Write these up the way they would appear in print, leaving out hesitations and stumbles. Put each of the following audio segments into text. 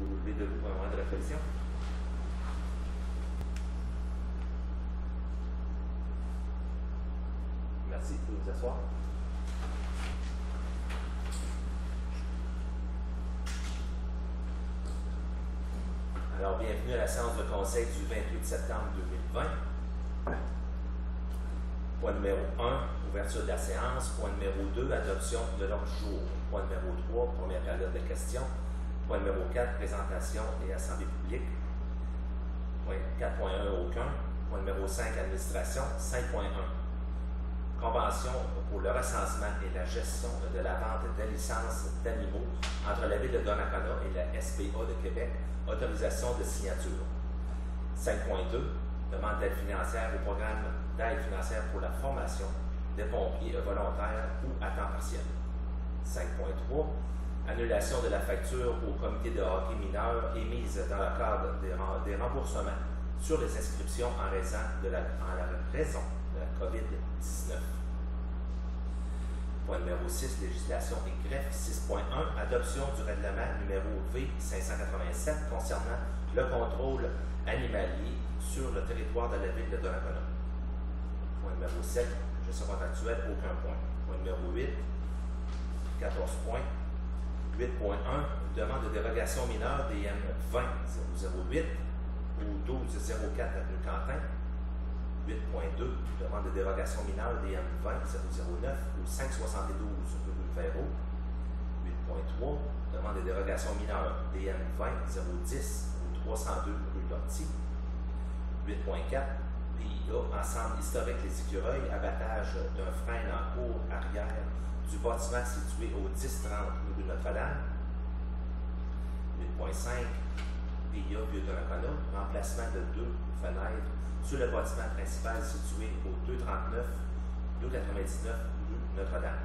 vous levez debout pour un moment de réflexion. Merci, vous pouvez vous asseoir. Alors, bienvenue à la séance de conseil du 28 septembre 2020. Point numéro 1, ouverture de la séance. Point numéro 2, adoption de l'ordre du jour. Point numéro 3, première période de questions. Point numéro 4, présentation et assemblée publique. Point 4.1, aucun. Point numéro 5, administration. 5.1, convention pour le recensement et la gestion de la vente de licences d'animaux entre la Ville de Donnacona et la SPA de Québec. Autorisation de signature. 5.2, demande d'aide financière au programme d'aide financière pour la formation des pompiers volontaires ou à temps partiel. 5.3, annulation de la facture au comité de hockey mineur émise dans le cadre des remboursements sur les inscriptions en raison de la COVID-19. Point numéro 6, législation et greffe. 6.1, adoption du règlement numéro V587 concernant le contrôle animalier sur le territoire de la Ville de Donnacona. Point numéro 7, gestion contractuelle, aucun point. Point numéro 8, 14 points. 8.1, demande de dérogation mineure DM 20-008 ou 12-04 avenue Quentin. 8.2, demande de dérogation mineure DM 20-009 ou 572 rue Véro. 8.3, demande de dérogation mineure DM 20-010 ou 302 rue Lortie. 8.4, PIA, ensemble historique Les Écureuils, abattage d'un frein en cour arrière du bâtiment situé au 10-30 rue Notre-Dame. 8.5, PIA Vieux-Donnacona, remplacement de 2 fenêtres sur le bâtiment principal situé au 239, 299 rue Notre-Dame.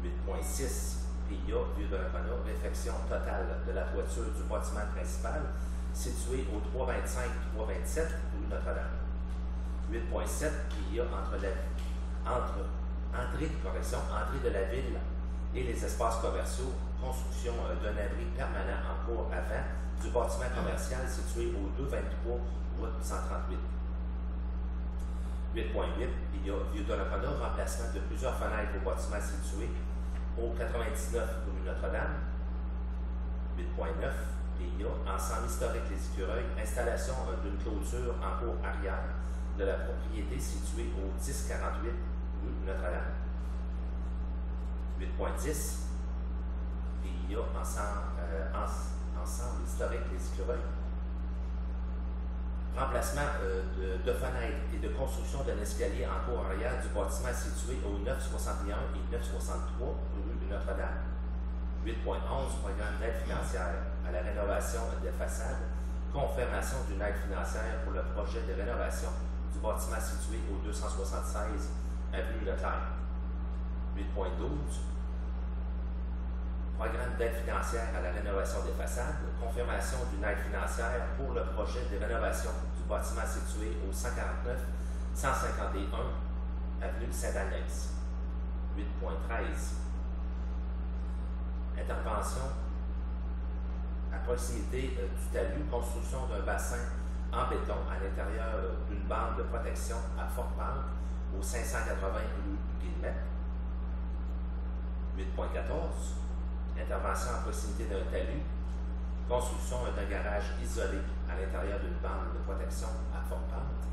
8.6, PIA Vieux-Donnacona, réfection totale de la toiture du bâtiment principal situé au 325, 327 rue Notre-Dame. 8.7, PIA entrée de la ville et les espaces commerciaux, construction d'un abri permanent en cours avant du bâtiment commercial situé au 223 route 138. 8.8, PIA Vieux-Donnacona, remplacement de plusieurs fenêtres au bâtiment situé au 99 rue Notre-Dame. 8.9, PIA ensemble historique Les Écureuils, installation d'une clôture en cour arrière de la propriété située au 1048 rue Notre-Dame. 8.10, PIA ensemble historique Les Écureuils, remplacement de fenêtres et de construction d'un escalier en cour arrière du bâtiment situé au 961 et 963 rue Notre-Dame. 8.11, programme d'aide financière à la rénovation des façades, confirmation d'une aide financière pour le projet de rénovation du bâtiment situé au 276 avenue Leclerc. 8.12, programme d'aide financière à la rénovation des façades, confirmation d'une aide financière pour le projet de rénovation du bâtiment situé au 149 151 avenue Saint-Agnès. 8.13, intervention à proximité du talus, construction d'un bassin en béton à l'intérieur d'une bande de protection à forte pente au 580 rue Guillemette. 8.14, intervention à proximité d'un talus, construction d'un garage isolé à l'intérieur d'une bande de protection à forte pente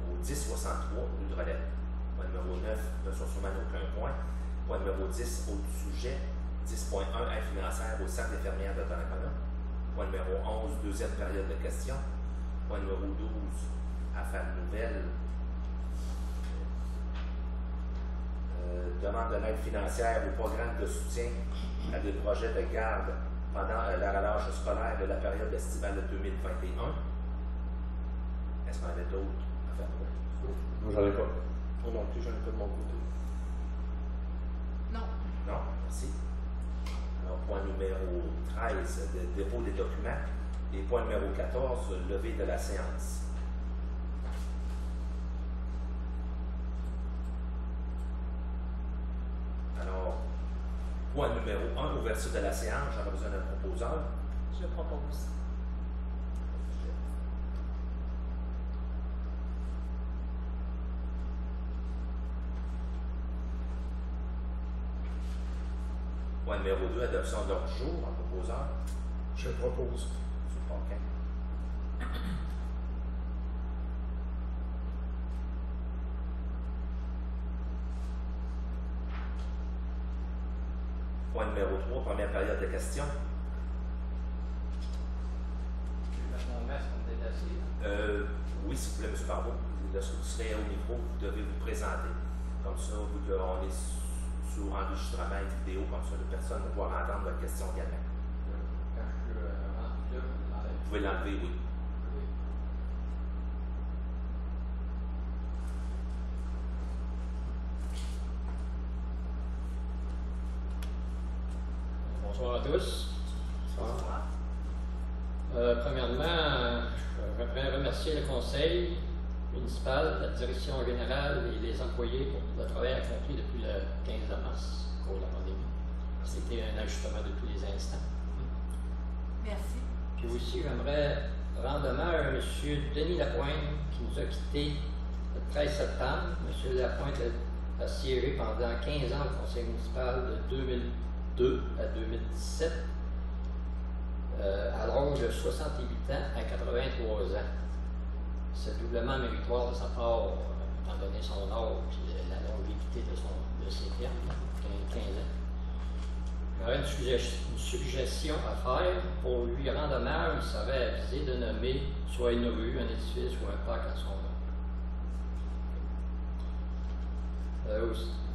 au 1063 rue de Rolette. Point numéro 9, ressourcement aucun point. Point numéro 10, autre sujet. 10.1, aide financière au Centre infirmière de Donnacona. Point numéro 11, deuxième période de questions. Point numéro 12, affaires nouvelles. Demande de l'aide financière au programme de soutien à des projets de garde pendant la relâche scolaire de la période estivale de 2021. Est-ce qu'on avait d'autres affaires nouvelles? Moi, j'en ai pas. Moi non plus, j'en ai pas de mon côté. Non. Non, merci. Alors, point numéro 13, dépôt des documents. Et point numéro 14, levée de la séance. Alors, point numéro 1, ouverture de la séance. J'aurais besoin d'un proposeur. Je propose. Point numéro 2, adoption de l'ordre du jour. Un proposeur. Je propose. M. Paquin. Point numéro 3, première période de questions. Oui, s'il vous plaît, M. Barbeau. Lorsque vous serez au micro, vous devez vous présenter. Comme ça, on est sur enregistrement et vidéo, comme ça, les personnes vont pouvoir entendre votre question également. Quand je rentre là, Vous pouvez l'enlever, oui. Bonsoir à tous. Bonsoir. Premièrement, je voudrais remercier le conseil municipal, la direction générale et les employés pour le travail accompli depuis le 15 mars au cours de la pandémie. C'était un ajustement de tous les instants. Merci. Puis aussi, j'aimerais rendre hommage à M. Denis Lapointe qui nous a quittés le 13 septembre. M. Lapointe a siégé pendant 15 ans au conseil municipal de 2002 à 2017, à l'âge de 68 ans à 83 ans. C'est doublement méritoire de sa part, étant donné son âge et la longévité de ses termes, 15 ans. J'aurais une suggestion à faire. Pour lui rendre hommage, il serait avisé de nommer soit une rue, un édifice ou un parc à son nom.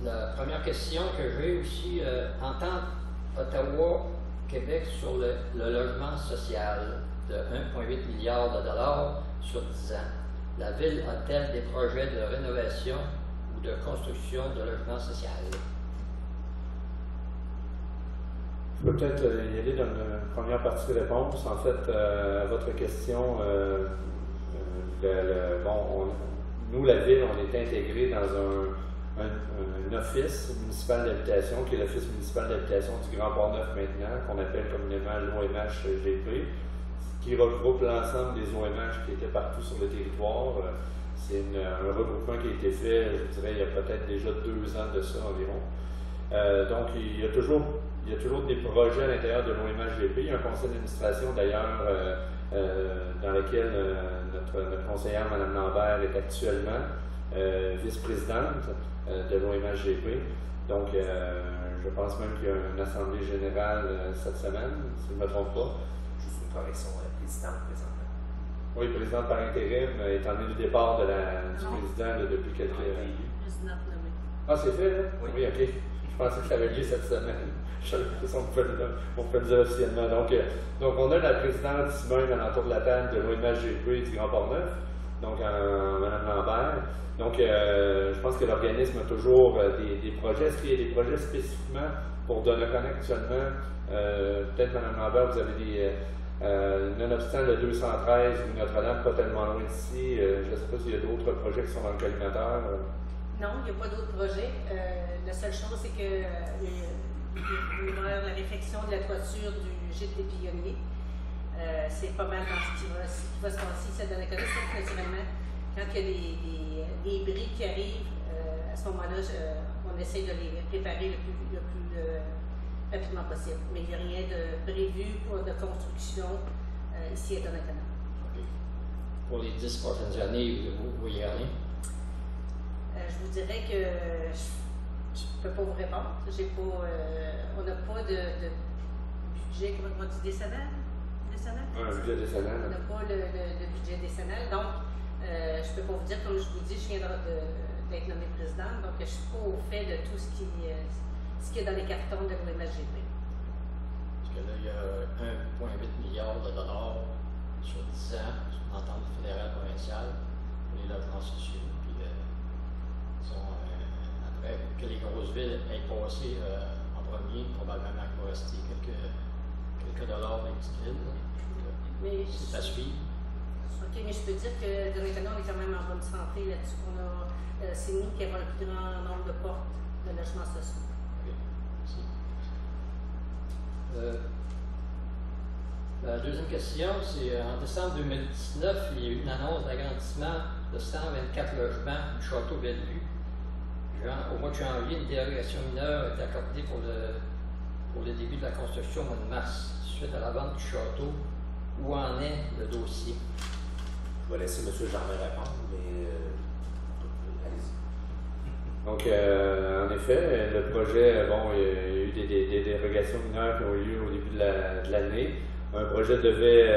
La première question que j'ai aussi, entente Ottawa-Québec sur le logement social de 1,8 milliard de dollars sur 10 ans. La Ville a-t-elle des projets de rénovation ou de construction de logements sociaux? Je peux peut-être y aller dans une première partie de réponse. En fait, à votre question, nous, la Ville, on est intégré dans un office municipal d'habitation, qui est l'Office municipal d'habitation du Grand Port-Neuf maintenant, qu'on appelle communément l'OMH-GP, qui regroupe l'ensemble des OMH qui étaient partout sur le territoire. C'est un regroupement qui a été fait, je dirais, il y a peut-être déjà 2 ans de ça environ. Donc, il y a toujours des projets à l'intérieur de l'OMH-GP. Il y a un conseil d'administration d'ailleurs dans lequel notre conseillère, Mme Lambert, est actuellement vice-présidente de l'OMH-GP. Donc, je pense même qu'il y a une assemblée générale cette semaine, si je ne me trompe pas. Juste une correction, présidente présentement. Oui, présidente par intérim, étant donné le départ du président depuis quelques... Président nommé. Ah, c'est fait, là? Oui. Oui, OK. Je pensais que ça avait lieu cette semaine. Je savais pas si on pouvait le dire officiellement. Donc, on a la présidente Simone à l'entour de la table de l'OMH-GP du Grand Port-Neuf, donc Mme Lambert. Donc, je pense que l'organisme a toujours des projets. Est-ce qu'il y a des projets spécifiquement pour Donnacona actuellement? Peut-être, Mme Lambert, vous avez des... nonobstant le 213 ou Notre-Dame, pas tellement loin d'ici, je ne sais pas s'il y a d'autres projets qui sont dans le collimateur. Non, il n'y a pas d'autres projets. La seule chose, c'est que la réfection de la toiture du gîte des pionniers, c'est pas mal dans ce qui va se passer ici dans la connaissance. Naturellement, quand il y a des bris qui arrivent, à ce moment-là, on essaie de les préparer le plus rapidement possible. Mais il n'y a rien de prévu pour de construction ici à Donnacona. Okay. Pour les 10 prochaines années, vous y allez? Je vous dirais que je ne peux pas vous répondre. On n'a pas de budget, comment on dit, décennal? Un budget décennal. On n'a pas le budget décennal. Donc, je ne peux pas vous dire, comme je vous dis, je viens d'être nommée présidente, donc je ne suis pas au fait de tout ce qui est dans les cartons de l'OMH-GP. Parce que là, il y a 1,8 milliard de dollars sur 10 ans, sur l'entente fédérale provinciale pour les logements sociaux. Puis, après que les grosses villes aient passé en premier, probablement qu'il va rester quelques dollars des petites villes. C'est à suivre. OK, mais je peux dire que Donnacona, on est quand même en bonne santé là-dessus. C'est nous qui avons le plus grand nombre de portes de logements sociaux. Okay. Merci. La deuxième question, c'est en décembre 2019, il y a eu une annonce d'agrandissement de 124 logements du Château Bellevue. Au mois de janvier, une dérogation mineure a été accordée pour le début de la construction au mois de mars, suite à la vente du château. Où en est le dossier? Je vais laisser M. Germain répondre, mais allez-y. Donc, en effet, le projet, bon, il y a eu des dérogations mineures qui ont eu lieu au début de l'année. Un projet devait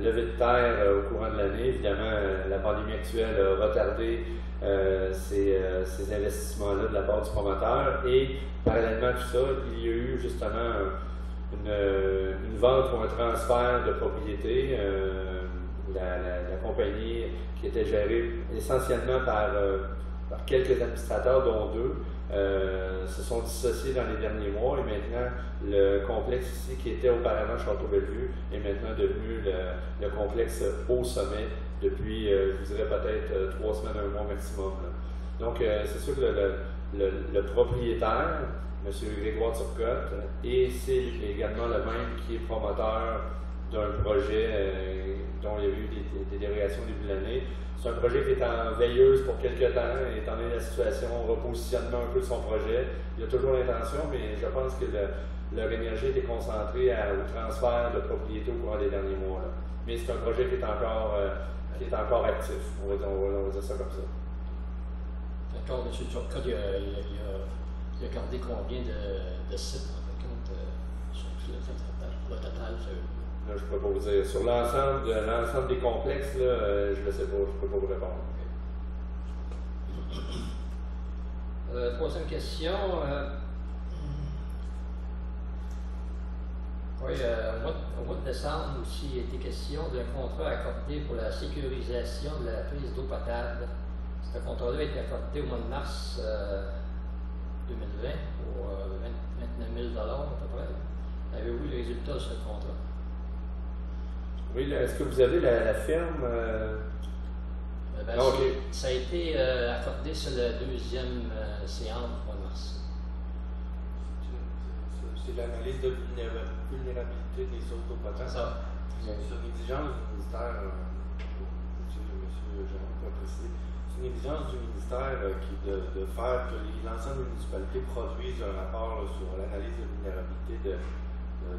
lever de terre au courant de l'année. Évidemment, la pandémie actuelle a retardé ces investissements-là de la part du promoteur. Et parallèlement à tout ça, il y a eu justement une vente ou un transfert de propriété. La compagnie qui était gérée essentiellement par quelques administrateurs, dont deux, se sont dissociés dans les derniers mois et maintenant le complexe ici qui était auparavant Château Bellevue est maintenant devenu le complexe Au Sommet depuis, je vous dirais peut-être 3 semaines, 1 mois maximum. Là. Donc c'est sûr que le propriétaire, M. Grégoire Turcotte, et c'est également le même qui est promoteur d'un projet dont il y a eu des dérogations au début de l'année. C'est un projet qui est en veilleuse pour quelques temps, étant donné la situation, repositionnement un peu de son projet. Il y a toujours l'intention, mais je pense que leur énergie était concentrée au transfert de propriété au cours des derniers mois. Là. Mais c'est un projet qui est encore actif, on va dire ça comme ça. D'accord, M. Turcotte, il a gardé combien de sites en fin de compte sur le total? Là, je ne peux pas vous dire. Sur l'ensemble des complexes, là, je ne sais pas, je ne peux pas vous répondre. Troisième question. Oui, au mois de décembre aussi, il a été question d'un contrat accordé pour la sécurisation de la prise d'eau potable. Ce contrat-là a été accordé au mois de mars 2020 pour 29 000 à peu près. Avez-vous le résultat de ce contrat? Oui, est-ce que vous avez la firme? Okay. Ça a été accordé sur la deuxième séance du mois de mars. C'est l'analyse de vulnérabilité des sources d'eau potable. C'est une exigence du ministère, M. Jean peut préciser, c'est une exigence du ministère qui de faire que l'ensemble des municipalités produisent un rapport sur l'analyse de vulnérabilité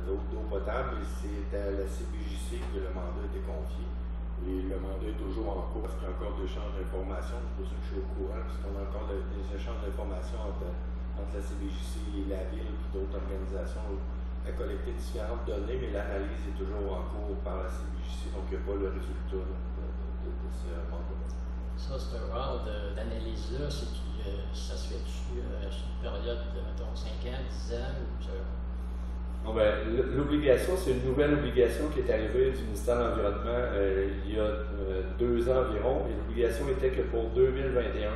d'eau potable, et c'est à la CBJC que le mandat a été confié. Et le mandat est toujours en cours parce qu'il y a encore d'échanges d'informations. C'est pour ça que je suis au courant, parce qu'on a encore des échanges d'informations entre la CBJC et la ville et d'autres organisations à collecter différentes données, mais l'analyse est toujours en cours par la CBJC, donc il n'y a pas le résultat de ce mandat. Ça, c'est un genre d'analyse-là, ça se fait sur une période de 5 ans, 10 ans ou ça? Bon, ben, l'obligation, c'est une nouvelle obligation qui est arrivée du ministère de l'Environnement il y a 2 ans environ. Et l'obligation était que pour 2021,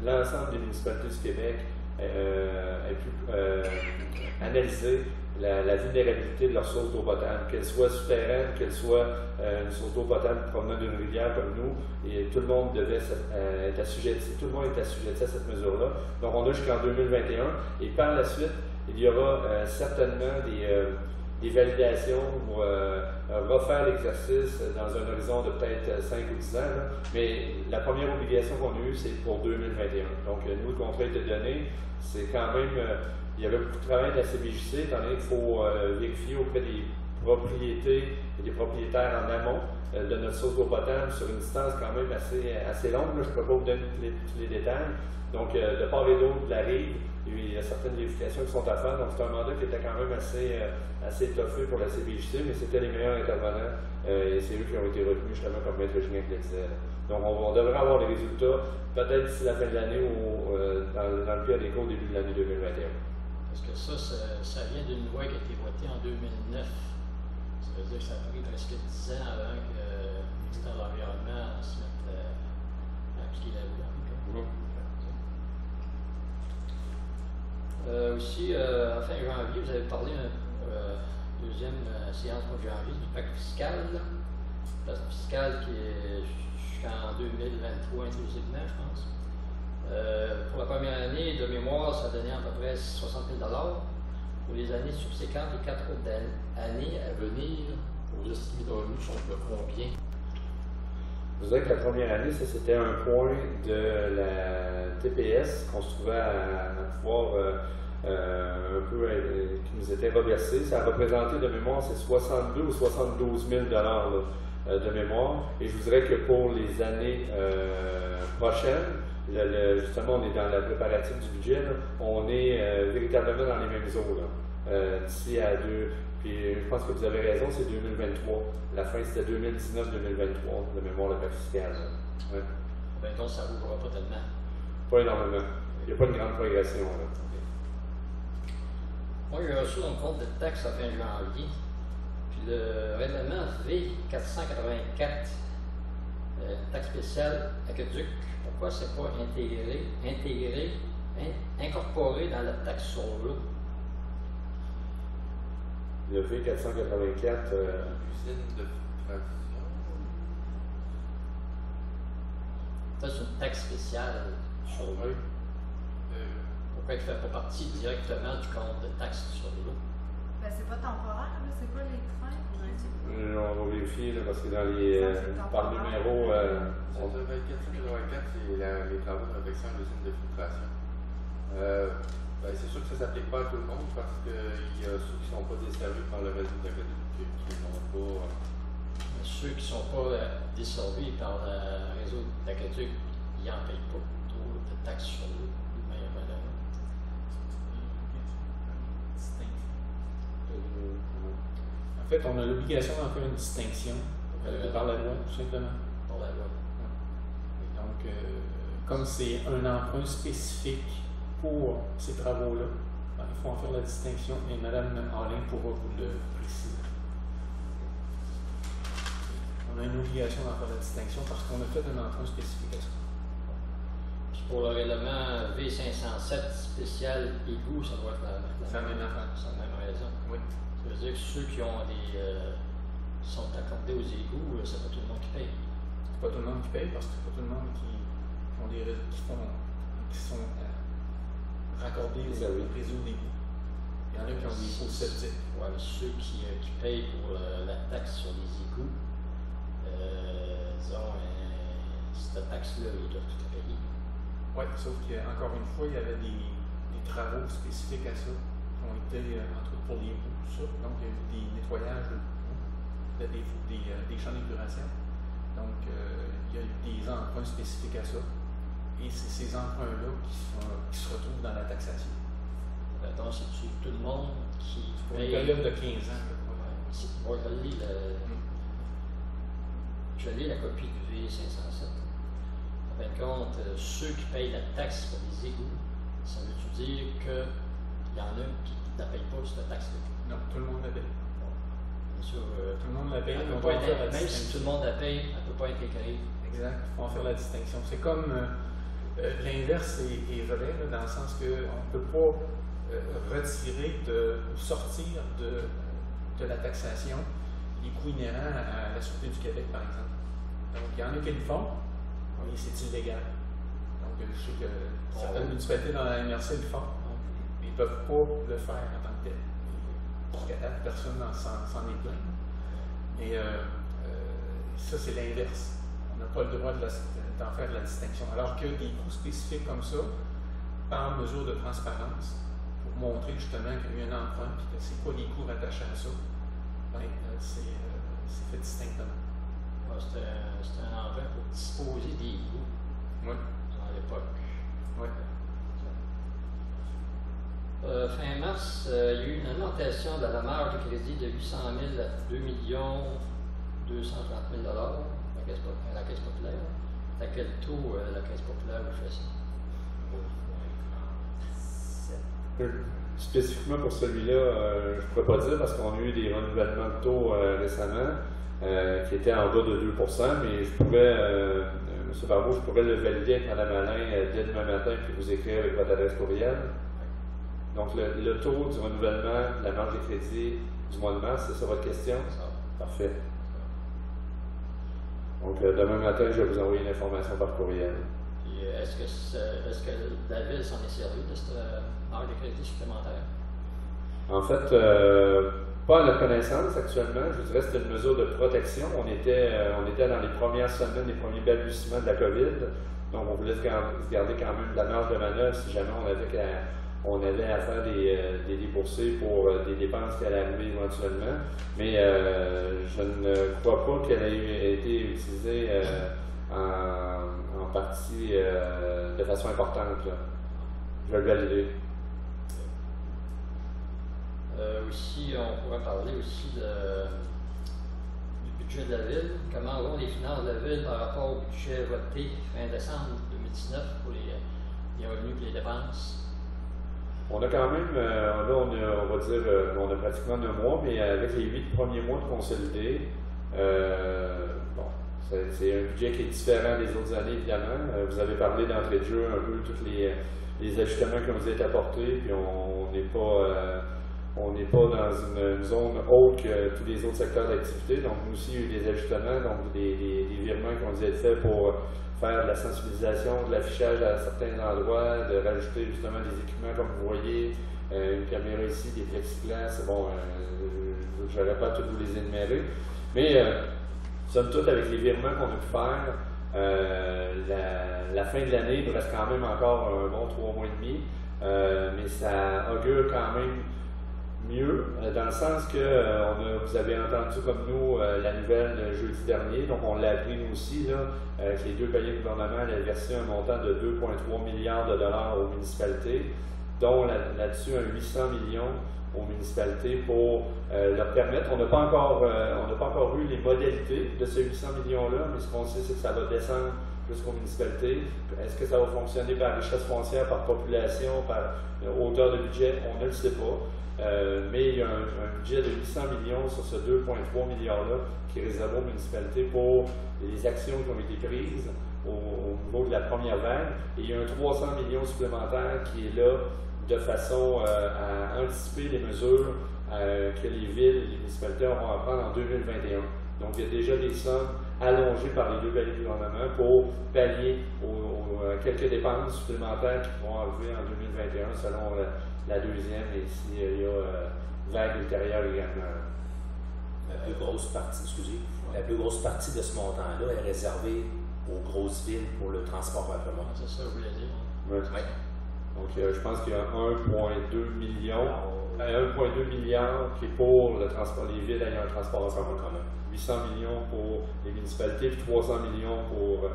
l'ensemble des municipalités du Québec aient pu analyser la vulnérabilité de leurs sources d'eau potable, qu'elles soient souterraines, qu'elles soient une source d'eau potable provenant d'une rivière comme nous, et tout le monde devait être assujetti, tout le monde est assujetti à cette mesure-là. Donc on a jusqu'en 2021, et par la suite, il y aura certainement des validations pour refaire l'exercice dans un horizon de peut-être 5 ou 10 ans. Là. Mais la première obligation qu'on a eue, c'est pour 2021. Donc, nous, le contrat a été donné. C'est quand même... il y avait beaucoup de travail de la CBJC, étant donné qu'il faut vérifier auprès des propriétés et des propriétaires en amont de notre source d'eau potable sur une distance quand même assez longue. Là, je ne peux pas vous donner tous les détails. Donc, de part et d'autre de la rive, il y a certaines vérifications qui sont à faire. Donc, c'est un mandat qui était quand même assez étoffé pour la CBJC, mais c'était les meilleurs intervenants et c'est eux qui ont été retenus justement comme Maître Gignac le disait. Donc, on devrait avoir les résultats peut-être d'ici la fin de l'année ou dans le pire des cas au début de l'année 2021. Parce que ça vient d'une loi qui a été votée en 2009. Ça veut dire que ça a pris presque 10 ans avant que le ministère de l'Environnement se mette à appliquer la loi. Aussi, en fin janvier, vous avez parlé deuxième séance de janvier du pacte fiscal. Le pacte fiscal qui est jusqu'en 2023 inclusivement, je pense. Pour la première année, de mémoire, ça donnait à peu près 60 000 $. pour les années subséquentes et 4 autres années à venir, vos estimés de revenus sont de combien? Je vous dirais que la première année, ça c'était un point de la TPS qu'on se trouvait à pouvoir un peu qui nous était reversé. Ça a représenté de mémoire, c'est 62 ou 72 000 $ de mémoire. Et je vous dirais que pour les années prochaines, justement, on est dans la préparative du budget, là, on est véritablement dans les mêmes eaux. D'ici à puis je pense que vous avez raison, c'est 2023. La fin, c'était 2019-2023, de mémoire de fiscale. Ouais. Ben donc, ça ne rouvre pas tellement. Pas énormément. Il n'y a pas une grande progression. Là. Okay. Moi, j'ai reçu mon compte de taxes à fin janvier. Puis le règlement V484, taxe spéciale aqueduc, pourquoi c'est pas incorporé dans la taxe sur l'eau? Le V484. Usine de filtration. Ça, c'est une taxe spéciale sur l'eau. Pourquoi il ne fait pas partie directement du compte de taxe sur l'eau? Ben, c'est pas temporaire, là, c'est pas les trains. On va vérifier là, parce que dans les par numéro. Ça doit être 484, c'est les travaux de réfection de l'usine de filtration. Ben, c'est sûr que ça ne s'applique pas à tout le monde parce qu'il y a ceux qui ne sont pas desservis par le réseau d'aqueduc qui n'ont pas. Ceux qui ne sont pas desservis par le réseau d'aqueduc, ils n'en payent pas trop de taxes sur l'eau. En fait, on a l'obligation d'en faire une distinction par la loi, tout simplement. Par la loi. Et donc, comme c'est un emprunt spécifique pour ces travaux-là, ben, il faut en faire la distinction et Mme Alain pourra vous le préciser. On a une obligation d'en faire la distinction parce qu'on a fait un emprunt spécifique à ça. Puis pour le règlement V507 spécial égout, ça doit être la même affaire. C'est la même raison. Oui. Ça veut dire que ceux qui ont sont accordés aux égouts, c'est pas tout le monde qui paye. C'est pas tout le monde qui paye parce que c'est pas tout le monde qui sont raccordés au réseau d'égout. Il y en a qui ont des faux septiques. Oui, mais ceux qui payent pour la taxe sur les égouts, disons, cette taxe-là, ils doivent tout payer. Oui, sauf qu'encore une fois, il y avait des travaux spécifiques à ça qui ont été, entre autres pour les égouts, tout ça. Donc, il y a eu des nettoyages des champs d'épuration. Donc, il y a eu des emprunts spécifiques à ça. Et c'est ces emprunts-là qui se retrouvent dans la taxation. Donc, c'est tout le monde qui pour paye. Une période de 15 ans. Moi, je lis la copie du V507. En fin de compte, ceux qui payent la taxe pour les égouts, ça veut-tu dire qu'il y en a qui ne payent pas cette taxe-là? Non, tout le monde la paye. Bien sûr, tout le monde la paye. Même si tout le monde la paye, elle ne peut pas intégrer. Exact, il faut en faire la distinction. C'est comme l'inverse est vrai, là, dans le sens qu'on ne peut pas retirer ou sortir de la taxation les coûts inhérents à la Sûreté du Québec, par exemple. Donc, il y en a qui le font, mais c'est illégal. Donc, je sais que certaines municipalités dans la MRC le font, mais ils ne peuvent pas le faire en tant que tel. Jusqu'à date, personne s'en est plaint. Et ça, c'est l'inverse. On n'a pas le droit d'en faire la distinction. Alors que des coûts spécifiques comme ça, par mesure de transparence, pour montrer justement qu'il y a eu un emprunt et que c'est quoi les coûts rattachés à ça, ben, c'est fait distinctement. C'était un emprunt pour disposer des coûts. Oui. À l'époque. Oui. Fin mars, il y a eu une augmentation de la marge de crédit de 800 000 à 2 230 000 $ à la Caisse populaire. À quel taux la Caisse populaire vous fait ça? Spécifiquement pour celui-là, je ne pourrais pas dire parce qu'on a eu des renouvellements de taux récemment qui étaient en bas de 2 %, mais je pourrais, M. Barbeau, je pourrais le valider avec Mme Alain dès demain matin puis vous écrire avec votre adresse courriel. Donc, le taux du renouvellement de la marge de crédit du mois de mars, c'est ça votre question? Parfait. Donc, demain matin, je vais vous envoyer une information par courriel. Puis, est-ce que, la Ville s'en est servie de cette marge de crédit supplémentaire? En fait, pas à notre connaissance actuellement. Je vous dirais que c'était une mesure de protection. On était dans les premières semaines, les premiers balbutiements de la COVID. Donc, on voulait se garder quand même de la marge de manœuvre si jamais on avait à faire des déboursés pour des dépenses qui allaient arriver éventuellement. Mais je ne crois pas qu'elle ait été utilisée en partie de façon importante. Là. Je vais le valider. Aussi, on pourrait parler aussi du budget de la ville. Comment vont les finances de la ville par rapport au budget voté fin décembre 2019 pour les revenus et les dépenses? On a quand même, là on va dire, on a pratiquement 9 mois, mais avec les 8 premiers mois de consolidé, bon, c'est un budget qui est différent des autres années, évidemment. Vous avez parlé d'entrée de jeu un peu, tous les ajustements qui ont été apportés, puis on n'est pas dans une zone autre que tous les autres secteurs d'activité. Donc, nous aussi, il y a eu des ajustements, donc des virements qui ont dû être faits pour faire de la sensibilisation, de l'affichage à certains endroits, de rajouter justement des équipements comme vous voyez, une caméra ici, des plexiglas. Bon, je n'aurais pas tous vous les énumérer. Mais, somme toute, avec les virements qu'on a pu faire, la fin de l'année, il reste quand même encore un bon 3 mois et demi, mais ça augure quand même mieux, dans le sens que vous avez entendu comme nous la nouvelle jeudi dernier, donc on l'a appris nous aussi, là, que les 2 paliers de gouvernement allaient verser un montant de 2,3 milliards de dollars aux municipalités, dont là-dessus un 800 millions aux municipalités pour leur permettre. On n'a pas encore eu les modalités de ces 800 millions-là, mais ce qu'on sait, c'est que ça va descendre jusqu'aux municipalités. Est-ce que ça va fonctionner par richesse foncière, par population, par hauteur de budget? On ne le sait pas. Mais il y a un budget de 800 millions sur ce 2,3 milliards-là qui est réservé aux municipalités pour les actions qui ont été prises au niveau de la première vague. Et il y a un 300 millions supplémentaire qui est là de façon à anticiper les mesures que les villes et les municipalités auront à prendre en 2021. Donc, il y a déjà des sommes allongées par les 2 paliers du gouvernement pour pallier aux quelques dépenses supplémentaires qui pourront arriver en 2021 selon la deuxième et s'il y a vague ultérieure également. La plus grosse partie de ce montant-là est réservée aux grosses villes pour le transport en commun. C'est ça que vous voulez dire. Oui. Donc, je pense qu'il y a 1,2 milliard qui est pour le transport, les villes ayant un transport en commun. 800 millions pour les municipalités, puis 300 millions pour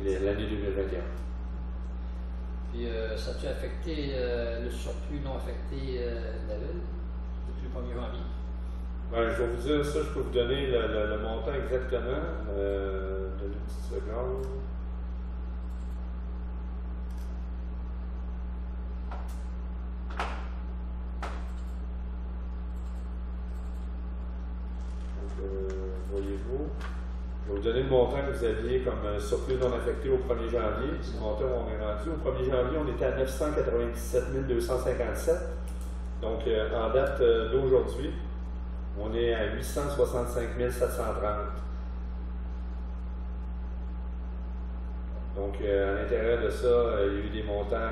l'année 2021. Puis, ça a-tu affecté le surplus non affecté de la ville depuis le 1er janvier? Ben, je vais vous dire ça, je peux vous donner le montant exactement. Donnez une petite seconde. Voyez-vous, je vais vous donner le montant que vous aviez comme surplus non affecté au 1er janvier. Le montant où on est rendu. Au 1er janvier, on était à 997 257. Donc, en date d'aujourd'hui, on est à 865 730. Donc, à l'intérieur de ça, il y a eu des montants,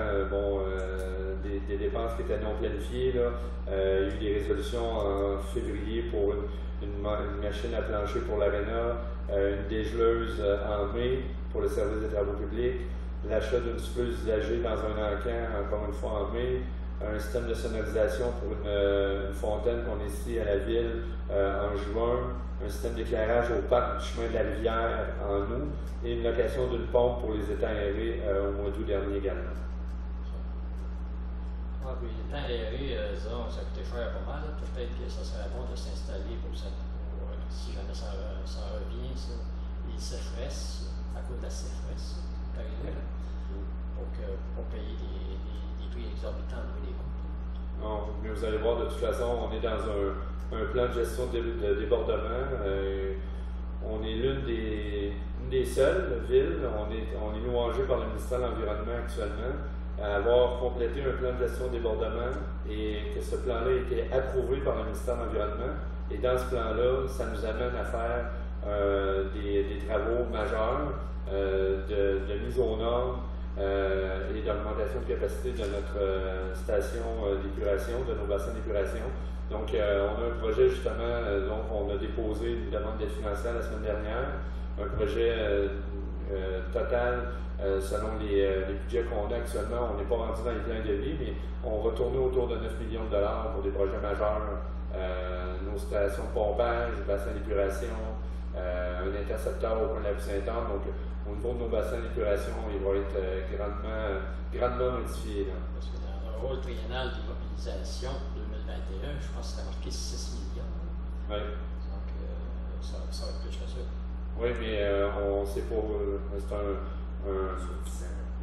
des dépenses qui étaient non planifiées. Là. Il y a eu des résolutions en février pour une machine à plancher pour l'aréna, une dégeleuse en mai pour le service des travaux publics, l'achat d'une souffleuse usagée dans un encan, encore une fois en mai, un système de sonorisation pour une fontaine qu'on a ici à la ville en juin, un système d'éclairage au parc du chemin de la rivière en août et une location d'une pompe pour les étangs aérés au mois d'août dernier également. Ah, puis les étangs aérés, disons, ça coûtait cher pas mal. Peut-être que ça serait bon de s'installer pour si jamais ça revient, ça, les sécheresses, à cause de la sécheresse, par exemple, pour payer des prix exorbitants pour les coûts. Non, mais vous allez voir, de toute façon, on est dans un plan de gestion de débordement. On est l'une des seules villes, on est louangé par le ministère de l'Environnement actuellement, à avoir complété un plan de gestion de débordement et que ce plan-là a été approuvé par le ministère de l'Environnement. Et dans ce plan-là, ça nous amène à faire des travaux majeurs de mise aux normes et d'augmentation de capacité de notre station d'épuration, de nos bassins d'épuration. Donc, on a un projet justement, donc on a déposé une demande d'aide financière la semaine dernière, un projet total selon les budgets qu'on a actuellement. On n'est pas rendu dans les plans de vie, mais on va tourner autour de 9 millions de dollars pour des projets majeurs, nos stations de pompage, bassins d'épuration, un intercepteur au coin de la rue Saint-Anne. Donc, au niveau de nos bassins d'épuration, il va être grandement modifié. Là. Parce que dans le rôle triennal d'immobilisation 2021, je pense que ça a marqué 6 millions. Oui. Donc, ça va être plus que ça. Oui, mais c'est pas. C'est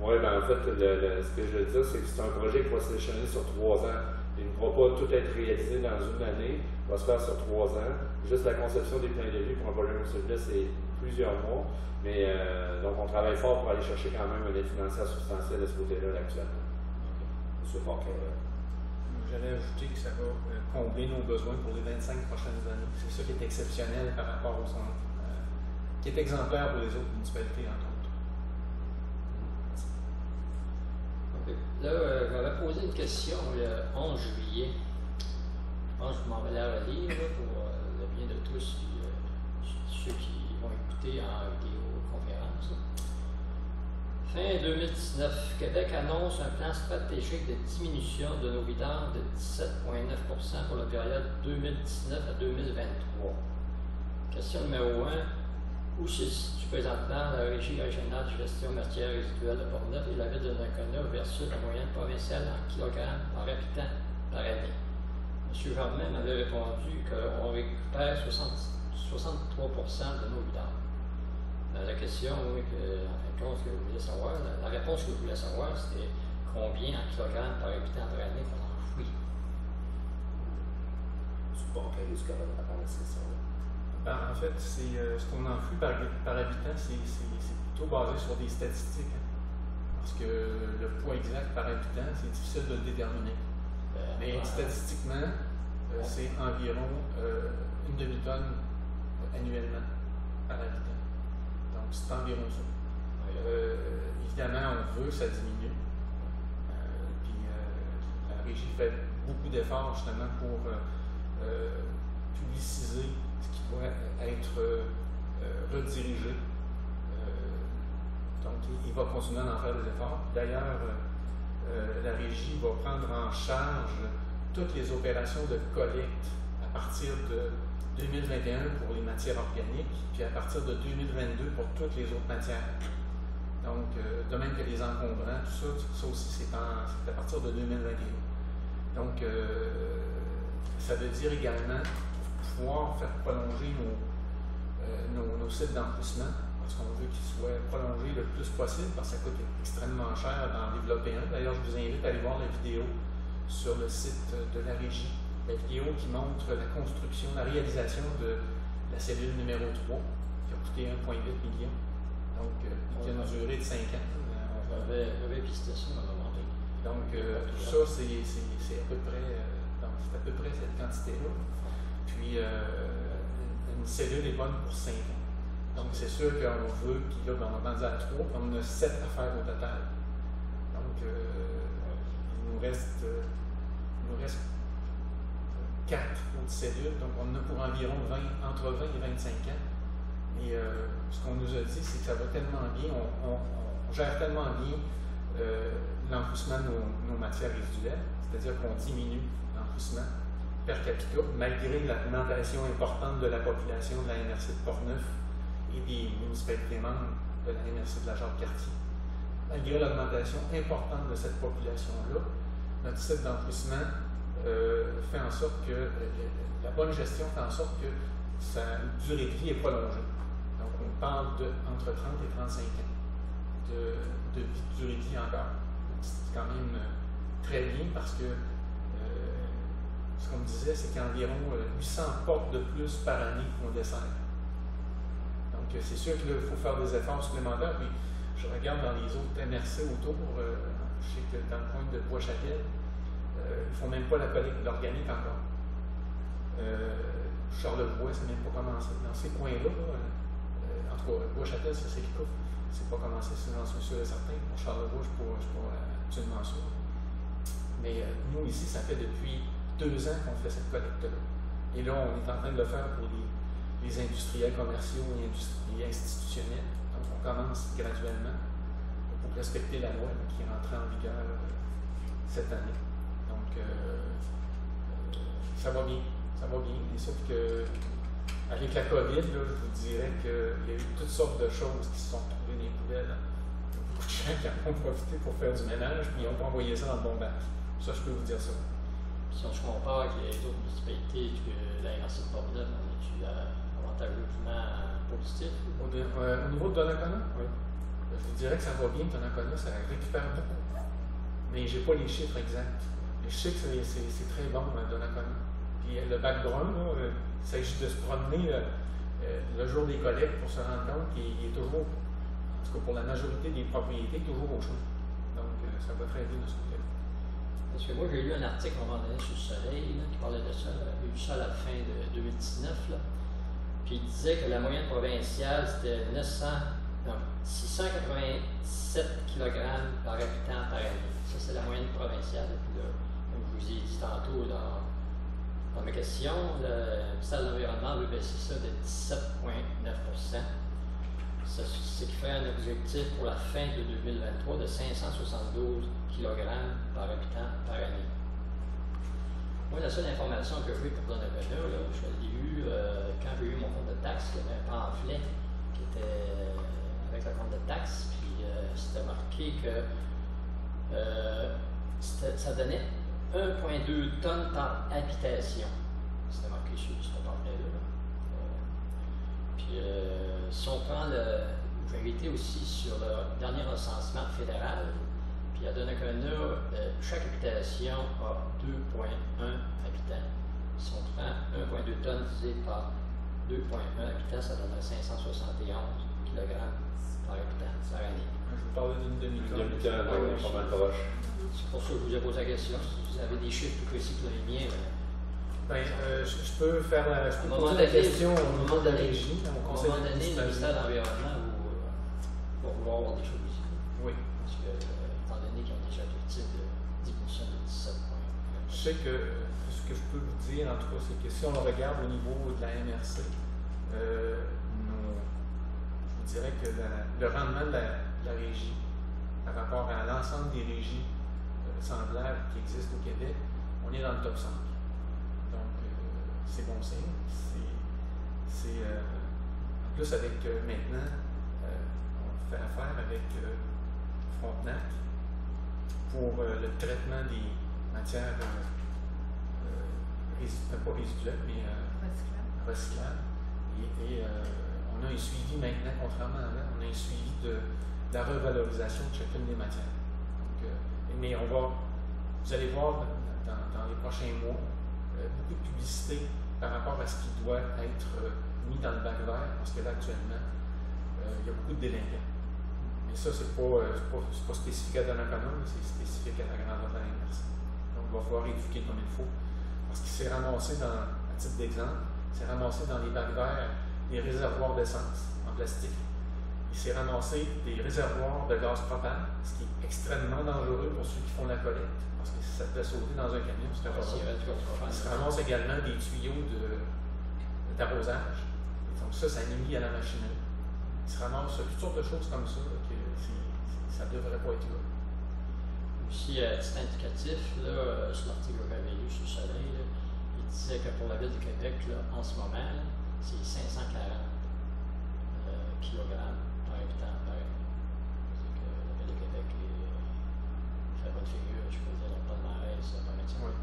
oui, ben en fait, ce que je veux dire, c'est que c'est un projet qui va s'échelonner sur 3 ans. Il ne va pas tout être réalisé dans une année, il va se faire sur 3 ans. Juste la conception des plans de vie pour un projet comme celui-là, c'est plusieurs mois. Mais donc, on travaille fort pour aller chercher quand même une aide financière substantielle de ce côté-là actuellement. Monsieur Fonquet. J'allais ajouter que ça va combler nos besoins pour les 25 prochaines années. C'est ça qui est exceptionnel par rapport aux autres, qui est exemplaire pour les autres municipalités, entre autres. Okay. Là, j'avais posé une question le 11 juillet. Je pense que je m'en vais la relire là, pour le bien de tous ceux qui vont écouter en vidéoconférence. Fin 2019, Québec annonce un plan stratégique de diminution de nos vidanges de 17,9% pour la période 2019 à 2023. Question numéro 1. Où se situe présentement la Régie régionale de gestion matières résiduelles de Portneuf et la ville de Donnacona versus la moyenne provinciale en kilogrammes par habitant par année? M. Germain m'avait répondu qu'on récupère 63% de nos vidanges. La question, oui, en fin de compte, ce que vous voulez savoir, la réponse que vous voulez savoir, c'était combien en kilogrammes par habitant par année qu'on enfouit. C'est bon, quel est ce qu'on va répondre à cette question-là? Ben, en fait, c'est ce qu'on enfouit par habitant, c'est plutôt basé sur des statistiques. Hein, parce que le poids exact par habitant, c'est difficile de le déterminer. Mais statistiquement, c'est environ une demi-tonne annuellement par habitant. Donc, c'est environ ça. Évidemment, on veut que ça diminue. Puis, la Régie fait beaucoup d'efforts justement pour publiciser ce qui doit être redirigé. Donc, il va continuer à en faire des efforts. D'ailleurs, la Régie va prendre en charge toutes les opérations de collecte à partir de 2021 pour les matières organiques, puis à partir de 2022 pour toutes les autres matières. Donc, de même que les encombrants, tout ça, ça aussi, c'est à partir de 2021. Donc, ça veut dire également pouvoir faire prolonger nos sites d'enfouissement, parce qu'on veut qu'ils soient prolongés le plus possible, parce que ça coûte extrêmement cher d'en développer un. D'ailleurs, je vous invite à aller voir la vidéo sur le site de la Régie, la vidéo qui montre la construction, la réalisation de la cellule numéro 3, qui a coûté 1,8 million, donc qui a une durée de 5 ans. On avait pisté ça à un moment donné. Donc, tout ça, c'est à peu près cette quantité-là. Puis, une cellule est bonne pour 5 ans. Donc, c'est sûr qu'on veut, puis là, on a vendu à 3, puis on a 7 à faire au total. Donc, il nous reste 4 autres cellules, donc on en a pour environ entre 20 et 25 ans. Et ce qu'on nous a dit, c'est que ça va tellement bien, on gère tellement bien l'enfouissement de nos matières résiduelles, c'est-à-dire qu'on diminue l'enfouissement per capita, malgré l'augmentation importante de la population de la MRC de Portneuf et des municipalités membres de la MRC de la Jacques-Cartier. Malgré l'augmentation importante de cette population-là, notre site d'enfouissement fait en sorte que la bonne gestion fait en sorte que sa durée de vie est prolongée. Donc, on parle entre 30 et 35 ans de durée de vie encore. C'est quand même très bien parce que ce qu'on me disait, c'est qu'environ 800 portes de plus par année qu'on dessert. Donc, c'est sûr qu'il faut faire des efforts supplémentaires. Puis, je regarde dans les autres MRC autour, je sais que dans le coin de Bois-Chapelle, ils ne font même pas la collecte d'organique encore. Charlevoix, c'est même pas commencé. Dans ces coins-là, en tout tout cas, Bois-Châtel, ça s'écoute. C'est pas commencé, c'est j'en suis sûr et certain. Pour Charlevoix, je ne suis pas absolument sûr. Mais nous, ici, ça fait depuis 2 ans qu'on fait cette collecte-là. Et là, on est en train de le faire pour les industriels commerciaux et institutionnels. Donc, on commence graduellement pour respecter la loi qui est rentrée en vigueur cette année. Donc, ça va bien. Ça va bien. Et sauf que, avec la COVID, là, je vous dirais qu'il y a eu toutes sortes de choses qui se sont trouvées dans les poubelles. Il y a beaucoup de gens qui en ont profité pour faire du ménage, puis ils n'ont pas envoyé ça dans le bon bac. Ça, je peux vous dire ça. Si on se compare avec les autres municipalités, que la MRC de Portneuf, on est-tu avantageusement positif? Au niveau de Donnacona? Oui. Je vous dirais que ça va bien, Donnacona, ça récupère beaucoup. Mais je n'ai pas les chiffres exacts. Je sais que c'est très bon, Donnacona. Puis le bac brun, il s'agit de se promener le jour des collectes pour se rendre compte qu'il est toujours, en tout cas pour la majorité des propriétés, toujours au chaud. Donc ça va très bien de ce côté-là. Parce que moi, j'ai lu un article à un moment donné sur le Soleil qui parlait de ça. J'ai lu ça à la fin de 2019. Là. Puis il disait que la moyenne provinciale, c'était 687 kg par habitant par année. Ça, c'est la moyenne provinciale. Puis là, comme je vous ai dit tantôt dans ma question, le ministère de l'Environnement veut baisser ça de 17,9 %. Ce qui fait un objectif pour la fin de 2023 de 572 kg par habitant par année. Moi, la seule information que j'ai pour Donnacona, je l'ai eu quand j'ai eu mon compte de taxe. Il y avait un pamphlet qui était avec le compte de taxe, puis c'était marqué que ça donnait 1,2 tonnes par habitation. C'était marqué sur ce pamphlet-là. Puis si on prend j'ai été aussi sur le dernier recensement fédéral, puis à Donnacona, chaque habitation a 2,1 habitants. Si on prend 1,2 tonnes divisé par 2,1 habitants, ça donnerait 571 kg par habitant par année. Je vous parlais d'une demi-tonne. Une demi-tonne, pas mal proche. C'est pour ça que je vous ai posé la question. Si vous avez des chiffres plus précis que les miens, je peux poser la question au niveau de la régie, au à un conseil moment donné, le ministère de l'Environnement va vouloir avoir des choses ici. Oui. Parce que, étant donné qu'ils ont déjà l'objectif de 10 de 17 points. Je sais que ce que je peux vous dire, en tout cas, c'est que si on le regarde au niveau de la MRC, je vous dirais que le rendement de la régie par rapport à l'ensemble des régies semblables qui existent au Québec, on est dans le top 5. Donc, c'est bon signe. En plus, avec maintenant, on fait affaire avec Frontenac pour le traitement des matières pas résiduelles, mais recyclables. Et on a un suivi maintenant, contrairement à là, on a un suivi de la revalorisation de chacune des matières. Donc, mais vous allez voir dans les prochains mois beaucoup de publicité par rapport à ce qui doit être mis dans le bac vert, parce que là, actuellement, il y a beaucoup de délinquants. Mais ça, c'est pas spécifique à Donnacona, c'est spécifique à la grandeur de la MRC. Donc, il va falloir éduquer comme il faut. Parce qu'il s'est ramassé, à titre d'exemple, il s'est ramassé dans les bacs verts des réservoirs d'essence en plastique. Il s'est ramassé des réservoirs de gaz propane, ce qui est extrêmement dangereux pour ceux qui font la collecte, parce que ça peut sauter dans un camion, c'est pas possible. Il se ramasse également des tuyaux d'arrosage. Donc ça nuit à la machinerie. Il se ramasse toutes sortes de choses comme ça, que ça ne devrait pas être là. Aussi, à titre indicatif, là, sur l'article que j'avais lu sur le Soleil, là, il disait que pour la Ville de Québec, là, en ce moment, c'est 540 kg par habitant par année. C'est que la Ville de Québec fait bonne figure, je peux dire, dans le palmarès, par métier. Oui.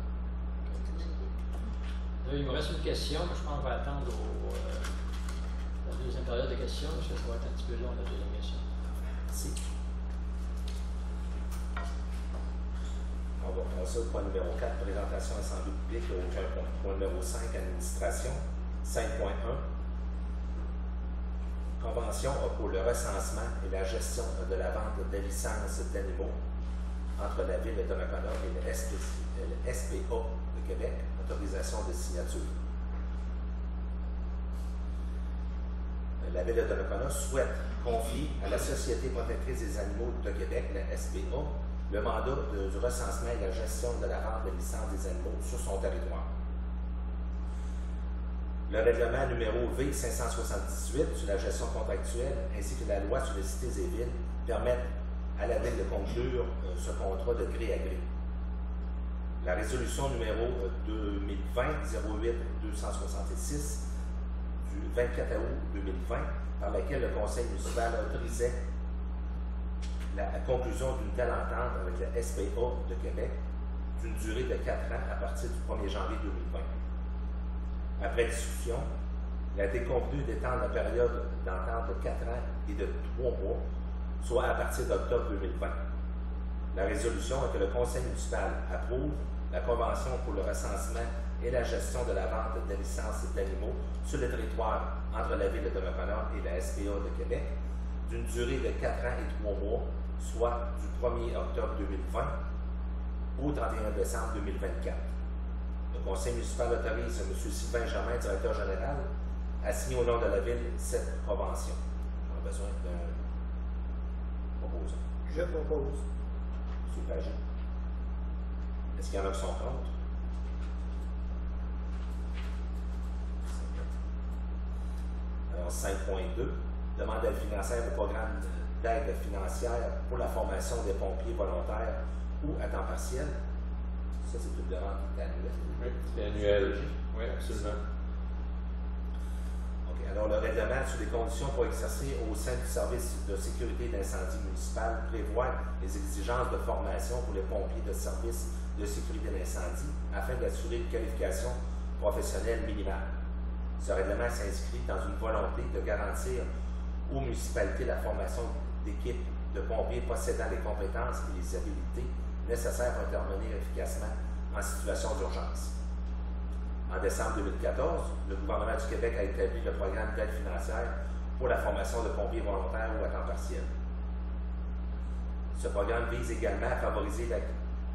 Là, il me reste une question, mais je pense qu'on va attendre la deuxième période de questions, parce que ça va être un petit peu long, la deuxième question. Merci. On va passer au point numéro 4, présentation à l'Assemblée publique, il n'y a aucun point. Point numéro 5, administration. 5.1, convention pour le recensement et la gestion de la vente de licences d'animaux entre la Ville de Donnacona et le SPA de Québec, autorisation de signature. la Ville de Donnacona souhaite confier à la Société protectrice des animaux de Québec, la SPA, le mandat du recensement et la gestion de la vente de licences des animaux sur son territoire. Le règlement numéro V578 sur la gestion contractuelle ainsi que la loi sur les cités et villes permettent à la Ville de conclure ce contrat de gré à gré. La résolution numéro 2020-08-266 du 24 août 2020, par laquelle le Conseil municipal autorisait la conclusion d'une telle entente avec la SPA de Québec d'une durée de 4 ans à partir du 1er janvier 2020. Après discussion, il a été convenu d'étendre la période d'entente de 4 ans et de 3 mois, soit à partir d'octobre 2020. La résolution est que le Conseil municipal approuve la Convention pour le recensement et la gestion de la vente de licences d'animaux sur le territoire entre la Ville de Donnacona et la SPA de Québec d'une durée de 4 ans et 3 mois, soit du 1er octobre 2020 au 31 décembre 2024. Le Conseil municipal autorise M. Sylvain Germain, directeur général, à signer au nom de la Ville cette convention. On a besoin d'un proposant. Je propose. M. Pagé. Est-ce qu'il y en a qui sont contre? Alors, 5.2. Demande d'aide financière au programme d'aide financière pour la formation des pompiers volontaires ou à temps partiel. Ça, c'est une demande qui est annuelle. Oui, c'est annuel. Oui, absolument. OK. Alors, le règlement sur les conditions pour exercer au sein du service de sécurité d'incendie municipal prévoit les exigences de formation pour les pompiers de service de sécurité d'incendie afin d'assurer une qualification professionnelle minimale. Ce règlement s'inscrit dans une volonté de garantir aux municipalités la formation d'équipes de pompiers possédant les compétences et les habilités nécessaires pour intervenir efficacement en situation d'urgence. En décembre 2014, le gouvernement du Québec a établi le programme d'aide financière pour la formation de pompiers volontaires ou à temps partiel. Ce programme vise également à favoriser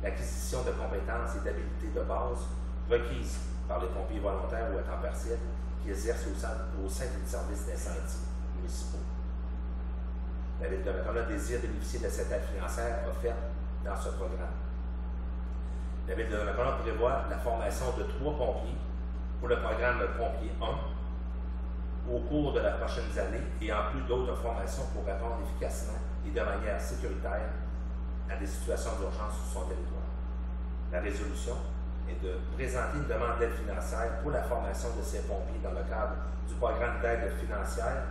l'acquisition de compétences et d'habilités de base requises par les pompiers volontaires ou à temps partiel qui exercent au sein du service d'incendie municipaux. La Ville de Donnacona désire bénéficier de cette aide financière offerte dans ce programme. La Ville de Donnacona prévoit la formation de 3 pompiers pour le programme Pompier 1 au cours de la prochaine année et en plus d'autres formations pour répondre efficacement et de manière sécuritaire à des situations d'urgence sur son territoire. La résolution est de présenter une demande d'aide financière pour la formation de ces pompiers dans le cadre du programme d'aide financière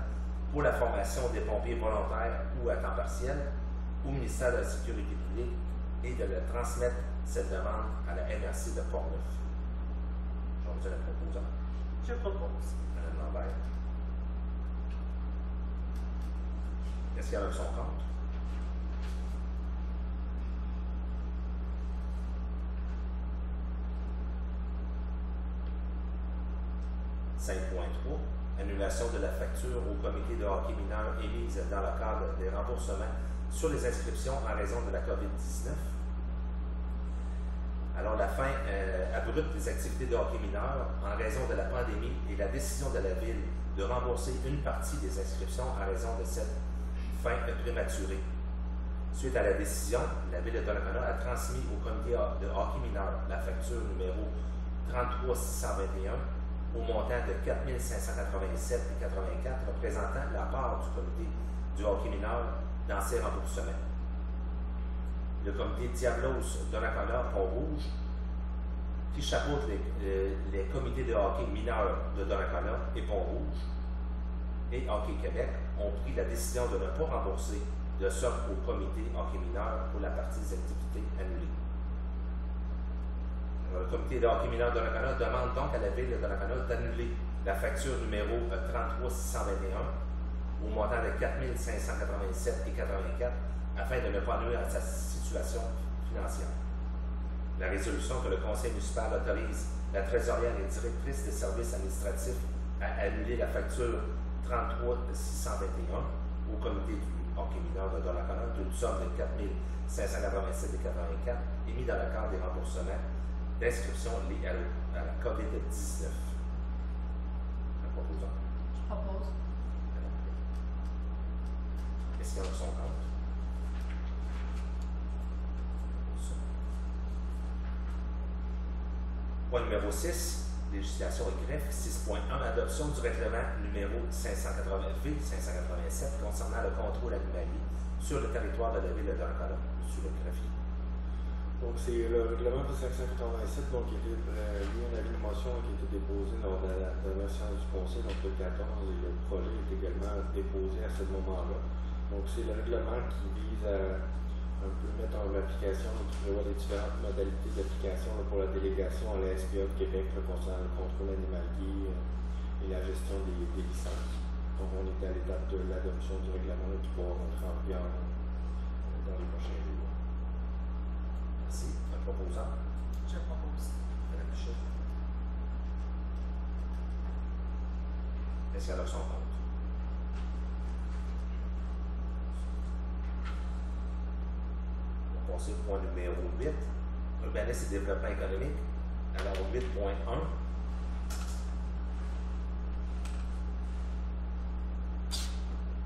pour la formation des pompiers volontaires ou à temps partiel au ministère de la Sécurité publique et de le transmettre cette demande à la MRC de Portneuf. Je vais vous dire le proposant. Je propose. Mme Lambert. Est-ce qu'il y en a qui sont contre? Annulation de la facture au comité de hockey mineur émise dans le cadre des remboursements sur les inscriptions en raison de la COVID-19. Alors, la fin abrupte des activités de hockey mineur en raison de la pandémie et la décision de la Ville de rembourser une partie des inscriptions en raison de cette fin prématurée. Suite à la décision, la Ville de Donnacona a transmis au comité de hockey mineur la facture numéro 33621 au montant de 4 587,84 représentant la part du comité du hockey mineur dans ces remboursements. Le comité Diablos Donnacona Pont-Rouge, qui chapeaute les comités de hockey mineur de Donnacona et Pont-Rouge, et Hockey Québec ont pris la décision de ne pas rembourser de somme au comité hockey mineur pour la partie des activités annulées. Le comité de hockey mineur de Donnacona demande donc à la Ville de Donnacona d'annuler la facture numéro 33621 au montant de 4 587,84 afin de ne pas nuire à sa situation financière. La résolution que le Conseil municipal autorise la trésorière et directrice des services administratifs à annuler la facture 33621 au comité du hockey mineur de Donnacona d'une somme de 4 587,84 émis dans le cadre des remboursements d'inscription liées à la COVID-19. Un proposant. Je propose. Mme son compte. Point numéro 6, législation et greffe. 6.1, adoption du règlement numéro 580V-587 concernant le contrôle animalier sur le territoire de la ville de Donnacona. Monsieur le greffier. Donc, c'est le règlement de 587 donc, qui était mis en avis de motion qui a été déposé lors de la dernière séance du Conseil, donc le 14, et le projet est également déposé à ce moment-là. Donc, c'est le règlement qui vise à un peu mettre en application, qui prévoit les différentes modalités d'application pour la délégation à la SPA de Québec concernant le contrôle animalier et la gestion des licences. Donc, on est à l'étape de l'adoption du règlement qui va rentrer en vigueur dans les prochains jours. Merci. Un proposant? Je propose. Madame Michel. Est-ce qu'il y a son compte? On va passer au point numéro 8. Urbanisme et développement économique. Alors, 8.1.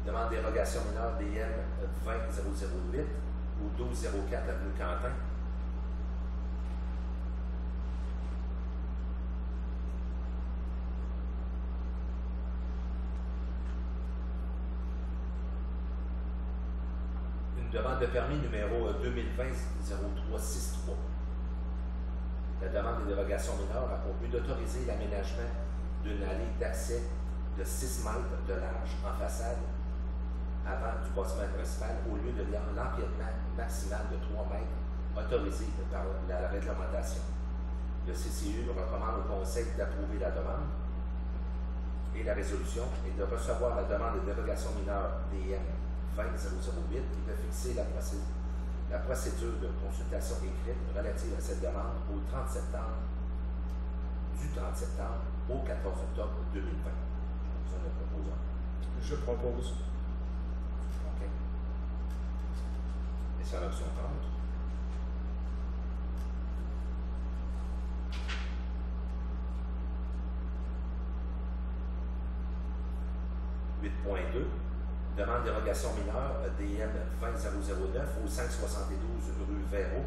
Demande dérogation mineure DM 20008 ou 1204 avenue Quentin. Une demande de permis numéro 2020-0363. La demande de dérogation mineure a pour but d'autoriser l'aménagement d'une allée d'accès de 6 mètres de large en façade avant du bâtiment principal au lieu de l'empiètement maximal de 3 mètres autorisé par la réglementation. Le CCU recommande au Conseil d'approuver la demande et la résolution est de recevoir la demande de dérogation mineure DM 20008 et de fixer la procédure de consultation écrite relative à cette demande du 30 septembre au 14 octobre 2020. Je le proposant. Je propose. OK. Et sur l'option 30. Demande dérogation mineure DM 20009 au 572 rue Véro.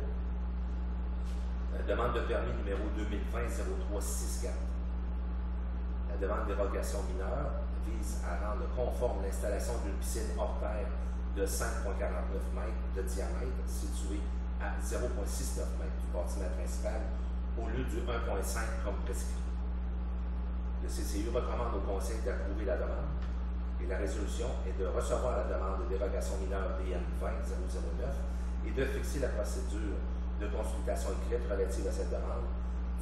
Demande de permis numéro 2020-0364. La demande de dérogation mineure vise à rendre conforme l'installation d'une piscine hors terre de 5,49 mètres de diamètre située à 0,69 mètres du bâtiment principal au lieu du 1,5 comme prescrit. Le CCU recommande au Conseil d'approuver la demande et la résolution est de recevoir la demande de dérogation mineure DM 20009 et de fixer la procédure de consultation écrite relative à cette demande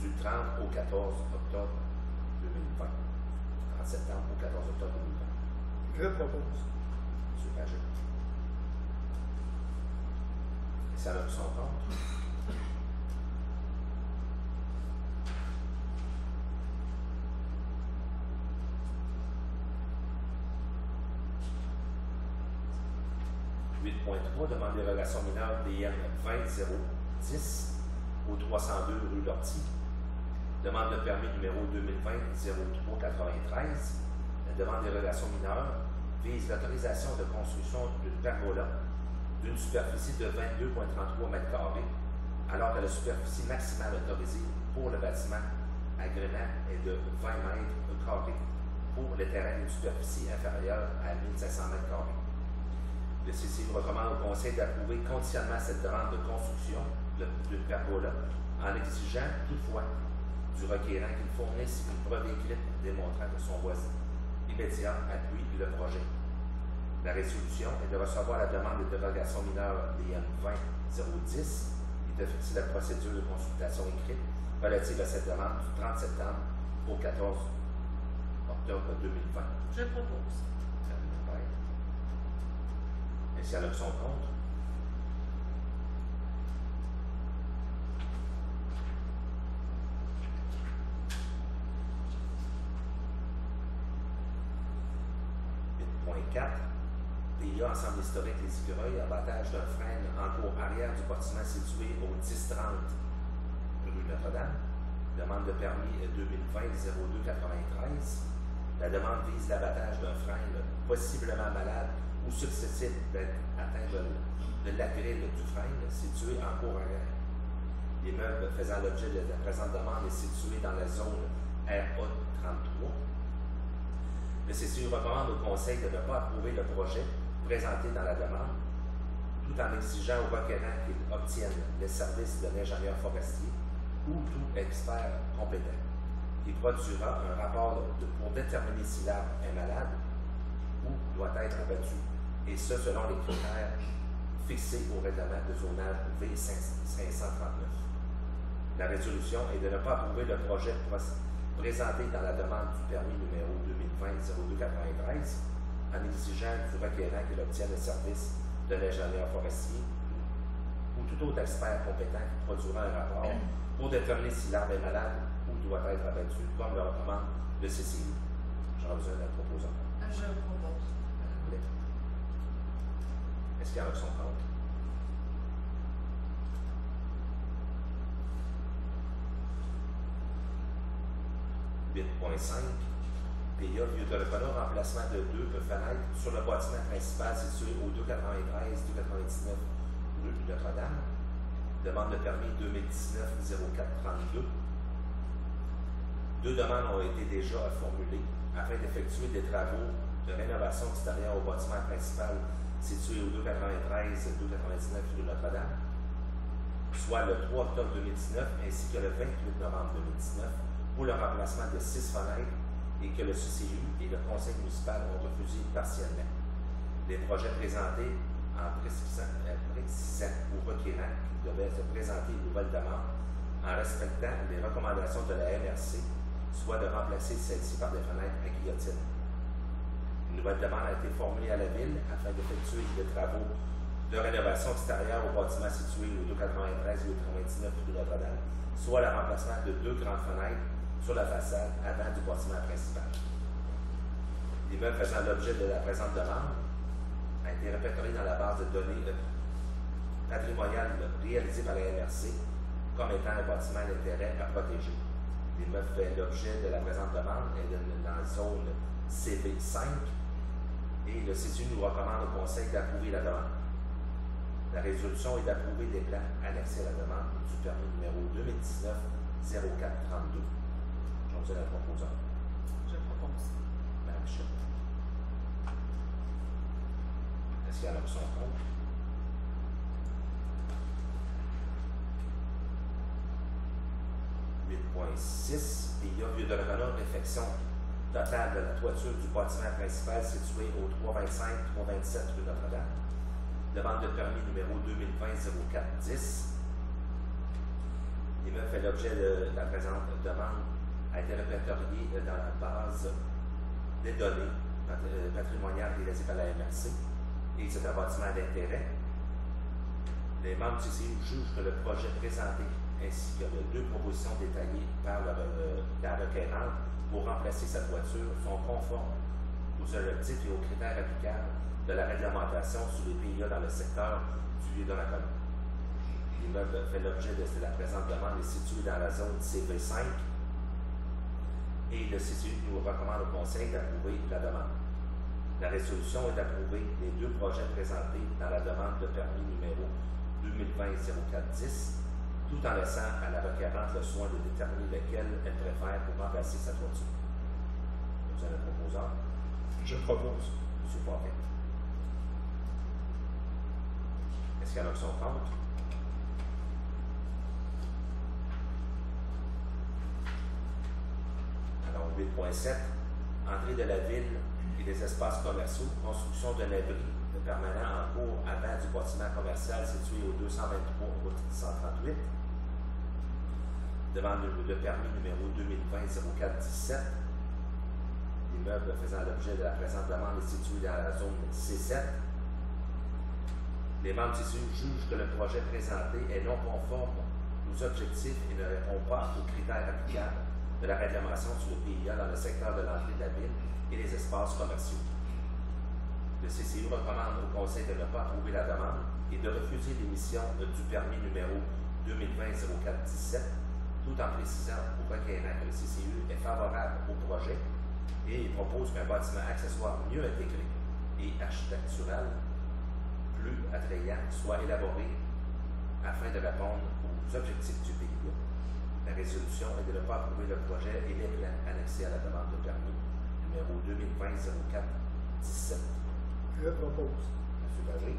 du 30 au 14 octobre 2020. 30 septembre au 14 octobre 2020. Je propose. M. Paget. Et ça a son compte. Demande de dérogation mineure DM 20010 au 302 rue Lortie. Demande de permis numéro 2020-0393. La demande de dérogation mineure vise l'autorisation de construction d'une pergola d'une superficie de 22,33 m², alors que la superficie maximale autorisée pour le bâtiment agrément est de 20 m² pour les terrains d'une superficie inférieure à 1500 m². Le CCU recommande au Conseil d'approuver conditionnellement cette demande de construction d'une pergola en exigeant toutefois du requérant qu'il fournisse une preuve écrite démontrant que son voisin immédiat appuie le projet. La résolution est de recevoir la demande de dérogation mineure DM 20010 et de fixer la procédure de consultation écrite relative à cette demande du 30 septembre au 14 octobre 2020. Je propose. Est-ce qu'il y a l'option contre? PIA Ensemble historique Les Écureuils, abattage d'un frêne en cour arrière du bâtiment situé au 1030 rue Notre-Dame. Demande de permis 2020-0293. La demande vise l'abattage d'un frêne possiblement malade ou susceptible d'être atteint de la grille du frein située en cour arrière. L'immeuble faisant l'objet de la présente demande est situé dans la zone RA33. Le CCU recommande au Conseil de ne pas approuver le projet présenté dans la demande, tout en exigeant au requérant qu'il obtienne les services de l'ingénieur forestier ou tout expert compétent, qui produira un rapport pour déterminer si l'arbre est malade ou doit être abattu, et ce selon les critères fixés au règlement de zonage V539. La résolution est de ne pas approuver le projet présenté dans la demande du permis numéro 2020-0293 en exigeant du requérant qu'il obtienne le service de l'ingénieur forestier ou tout autre expert compétent qui produira un rapport pour déterminer si l'arbre est malade ou doit être abattu, comme le recommande le CCI. J'aurais besoin d'un proposant. Je propose. Est-ce qu'il y en a qui sont contre? PIA, lieu de reconnaître remplacement de 2 fenêtres sur le bâtiment principal situé au 293-299 rue Notre-Dame. Demande de permis 2019-0432. 2 demandes ont été déjà formulées afin d'effectuer des travaux de rénovation extérieure au bâtiment principal situé au 293-299 rue Notre-Dame, soit le 3 octobre 2019 ainsi que le 28 novembre 2019 pour le remplacement de 6 fenêtres et que le CCU et le conseil municipal ont refusé partiellement. Les projets présentés en précisant aux requérants qu'ils devaient se présenter une nouvelle demande en respectant les recommandations de la MRC, soit de remplacer celle-ci par des fenêtres à guillotine. Une nouvelle demande a été formulée à la Ville afin d'effectuer des travaux de rénovation extérieure au bâtiment situé au 293 et au 99 rue Notre-Dame, soit le remplacement de 2 grandes fenêtres sur la façade avant du bâtiment principal. L'immeuble faisant l'objet de la présente demande a été répertorié dans la base de données patrimoniale réalisée par la MRC comme étant un bâtiment d'intérêt à protéger. L'immeuble fait l'objet de la présente demande et dans la zone CV5 et le CCU nous recommande au Conseil d'approuver la demande. La résolution est d'approuver des plans annexés à la demande du permis numéro 2019-0432. J'en ai la proposant. Je propose. Madame Michel. Est-ce qu'il y en a qui sont contre? PIA, lieu de reconnaître réfection totale de la toiture du bâtiment principal situé au 325-327 rue Notre-Dame. Demande de permis numéro 2020-0410. L'immeuble fait l'objet de la présente demande a été répertorié dans la base des données patrimoniales réalisées par la MRC et c'est un bâtiment d'intérêt. Les membres du CCU jugent que le projet présenté ainsi que les 2 propositions détaillées par la requérante pour remplacer sa toiture sont conformes aux objectifs et aux critères applicables de la réglementation sur les PIA dans le secteur du lieu de la commune. L'immeuble fait l'objet de la présente demande est situé dans la zone CV5 et le CCU nous recommande au Conseil d'approuver la demande. La résolution est d'approuver les 2 projets présentés dans la demande de permis numéro 2020-0410, tout en laissant à la requérante le soin de déterminer lequel elle préfère pour remplacer sa toiture. Vous avez un proposant? Je propose. M. Poirier. Est-ce qu'il y en a qui sont contre? Alors, 8.7. Entrée de la ville et des espaces commerciaux, construction d'un abri permanent en cours avant du bâtiment commercial situé au 223 route 138. Demande de permis numéro 2020-0417. L'immeuble faisant l'objet de la présente demande est situé dans la zone C7. Les membres du CCU jugent que le projet présenté est non conforme aux objectifs et ne répond pas aux critères applicables de la réglementation sur le PIA dans le secteur de l'entrée de la ville et les espaces commerciaux. Le CCU recommande au Conseil de ne pas approuver la demande et de refuser l'émission du permis numéro 2020-0417, tout en précisant au requérant que le CCU est favorable au projet et il propose qu'un bâtiment accessoire mieux intégré et architectural plus attrayant soit élaboré afin de répondre aux objectifs du PIA. La résolution est de ne pas approuver le projet et les plans annexés à la demande de permis numéro 2020-04-17. Je propose. M. Bagé.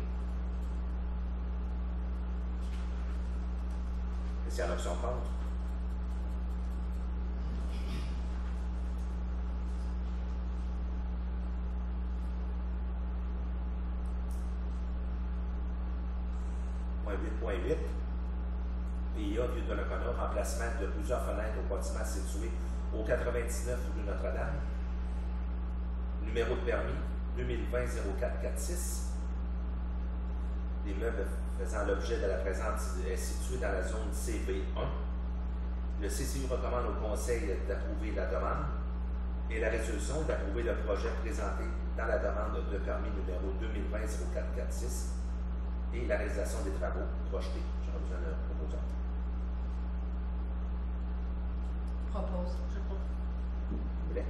Est-ce qu'il y a une option contre? Point 8.8. PIA Vieux de Donnacona, remplacement de plusieurs fenêtres au bâtiment situé au 99 rue Notre-Dame. Numéro de permis 2020-04-46. L'immeuble faisant l'objet de la présente est situé dans la zone CB1. Le CCU recommande au Conseil d'approuver la demande et la résolution d'approuver le projet présenté dans la demande de permis numéro 2020-04-46 et la réalisation des travaux projetés. J'aurais besoin d'un proposant. Propose. Je propose. Vous voulez?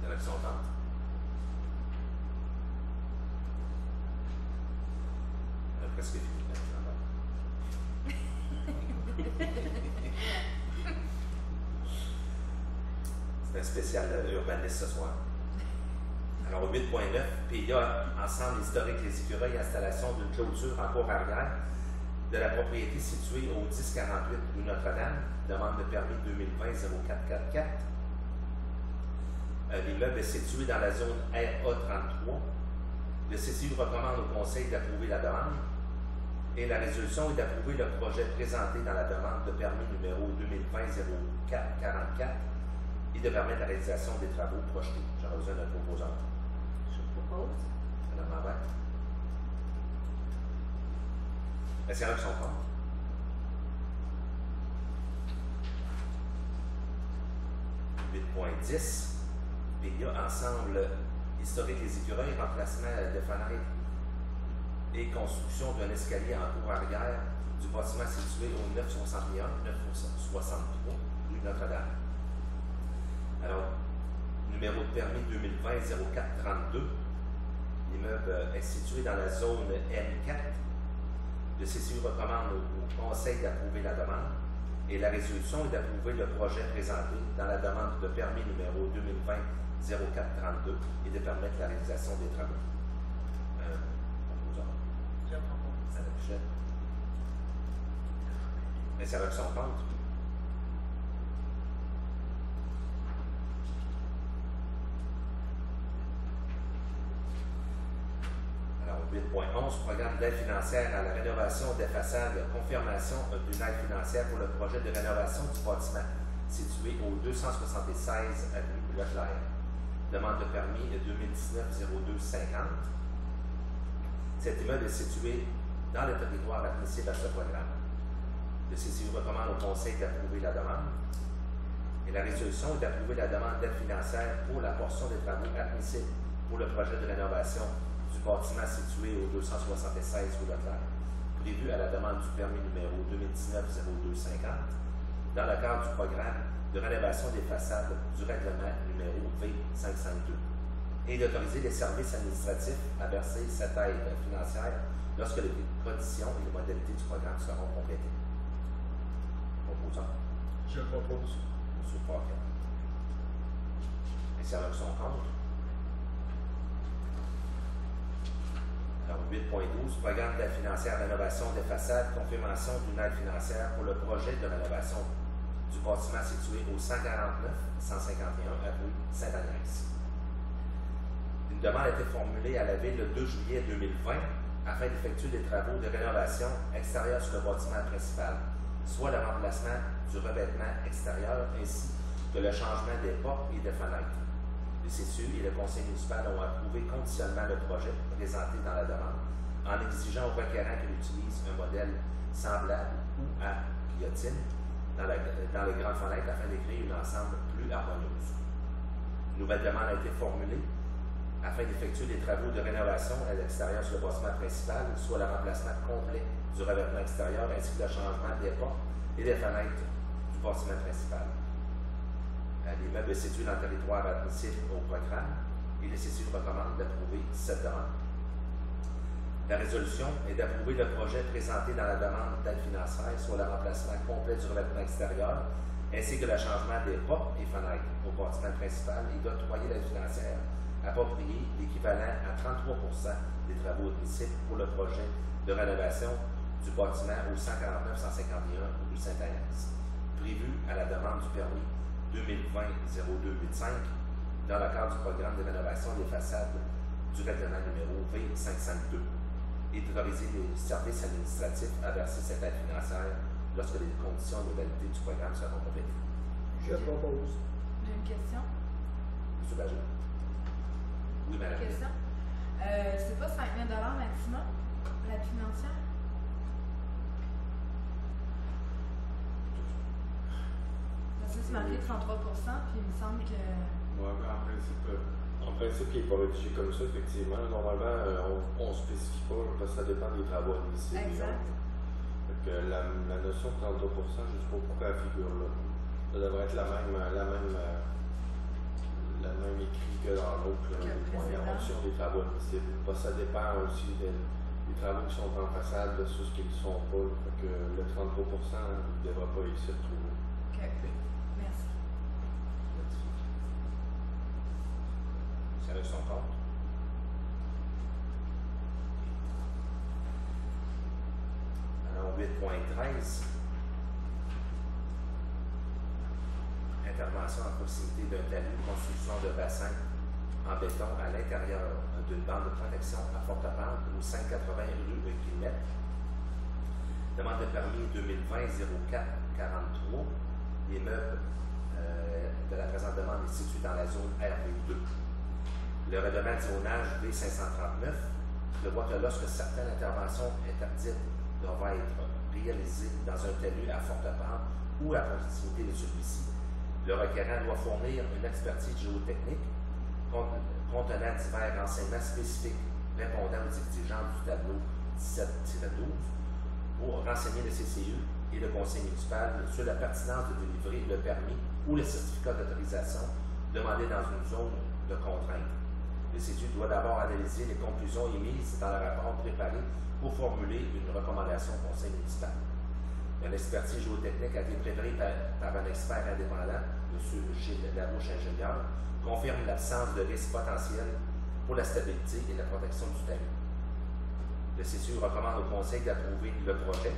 Il y en a qui sont contre. On a presque fini. C'est un spécial urbaniste ce soir. Alors, au 8.9, PIA, ensemble historique Les Écureuils, installation d'une clôture en cour arrière de la propriété située au 1048 rue Notre-Dame, demande de permis 2020-04-44. L'immeuble est situé dans la zone RA33. Le CCU recommande au Conseil d'approuver la demande et la résolution est d'approuver le projet présenté dans la demande de permis numéro 2020-04-44 et de permettre la réalisation des travaux projetés. J'aurais besoin d'un proposant. Je propose. Madame Lambert. Est-ce qu'il y en a qui sont contre? « 8.10. PIA Ensemble historique Les Écureuils, remplacement de fenêtres et construction d'un escalier en cour arrière du bâtiment situé au 961-963 rue Notre-Dame. » Alors, numéro de permis 2020-04-32. L'immeuble est situé dans la zone M4. Le CCU recommande au Conseil d'approuver la demande et la résolution est d'approuver le projet présenté dans la demande de permis numéro 2020-04-32 et de permettre la réalisation des travaux. Proposant. Je propose. Madame Pichette. Mais c'est avec son compte. Alors, 8.11, programme d'aide financière à la rénovation des façades, confirmation d'une aide financière pour le projet de rénovation du bâtiment situé au 276 avenue Leclerc. Demande de permis 2019-02-50. Cet immeuble est situé dans le territoire admissible à ce programme. Le CCU recommande au Conseil d'approuver la demande et la résolution est d'approuver la demande d'aide financière pour la portion des travaux admissibles pour le projet de rénovation du bâtiment situé au 276 rue Leclerc, prévu à la demande du permis numéro 2019-02-50 dans le cadre du programme de rénovation des façades du règlement numéro V552 et d'autoriser les services administratifs à verser cette aide financière lorsque les conditions et les modalités du programme seront complétées. Proposant. Je propose. M. Parker. Les serveurs sont contre. Alors, 8.12, programme d'aide financière rénovation des façades, confirmation d'une aide financière pour le projet de rénovation du bâtiment situé au 149-151 avenue Sainte-Agnès. Une demande a été formulée à la Ville le 2 juillet 2020 afin d'effectuer des travaux de rénovation extérieure sur le bâtiment principal, soit le remplacement du revêtement extérieur ainsi que le changement des portes et des fenêtres. Le CCU et le Conseil municipal ont approuvé conditionnellement le projet présenté dans la demande en exigeant au requérant qu'il utilise un modèle semblable ou à guillotine dans les grandes fenêtres afin de créer une ensemble plus harmonieuse. Une nouvelle demande a été formulée afin d'effectuer des travaux de rénovation à l'extérieur sur le bâtiment principal, soit le remplacement complet du revêtement extérieur ainsi que le changement des portes et des fenêtres du bâtiment principal. L'immeuble L'immeuble est situé dans le territoire admissible au programme et le CCU recommande d'approuver cette demande. La résolution est d'approuver le projet présenté dans la demande d'aide financière, soit le remplacement complet du revêtement extérieur, ainsi que le changement des portes et fenêtres au bâtiment principal et d'octroyer l'aide financière appropriée l'équivalent à 33 des travaux admissibles pour le projet de rénovation du bâtiment au 149-151 rue Sainte-Agnès, prévu à la demande du permis 2020-0285 dans le cadre du programme de rénovation des façades du règlement numéro V552 et d'autoriser les services administratifs à verser cette aide financière lorsque les conditions et modalités du programme seront complétées. Je propose. J'ai une question. M. Bagé? Oui, madame. Question. C'est pas 5 000 $ maximum, l'aide financière? Parce que c'est marqué 33 puis il me semble que. Ouais, mais en principe, il n'est pas rédigé comme ça, effectivement. Normalement, on ne spécifie pas, parce que ça dépend des travaux admissibles. Exact. Donc, la notion de 33 je ne sais pas pourquoi elle figure là. Ça devrait être la même écrit que dans l'autre, en fonction des travaux admissibles. Parce que ça dépend aussi des travaux qui sont en façade versus ceux qui ne sont pas. Donc, le 33 il ne devrait pas être retrouvé. OK. Merci. Ça a son compte. Alors, 8.13. Intervention en proximité d'un talus, construction de bassin en béton à l'intérieur d'une bande de protection à forte pente au 580 rue Guillemette. Demande de permis 2020-04-43. L'immeuble de la présente demande est situé dans la zone RV2. Le règlement de zonage V539 prévoit que lorsque certaines interventions interdites doivent être réalisées dans un talus à forte pente ou à proximité de celui-ci, le requérant doit fournir une expertise géotechnique contenant divers renseignements spécifiques répondant aux exigences du tableau 17-12 pour renseigner le CCU et le conseil municipal sur la pertinence de délivrer le permis ou le certificat d'autorisation demandé dans une zone de contrainte. Le CCU doit d'abord analyser les conclusions émises dans le rapport préparé pour formuler une recommandation au conseil municipal. Une expertise géotechnique a été préparée par un expert indépendant, M. Gilles Larouche, ingénieur, confirme l'absence de risque potentiel pour la stabilité et la protection du talus. Le CCU recommande au conseil d'approuver le projet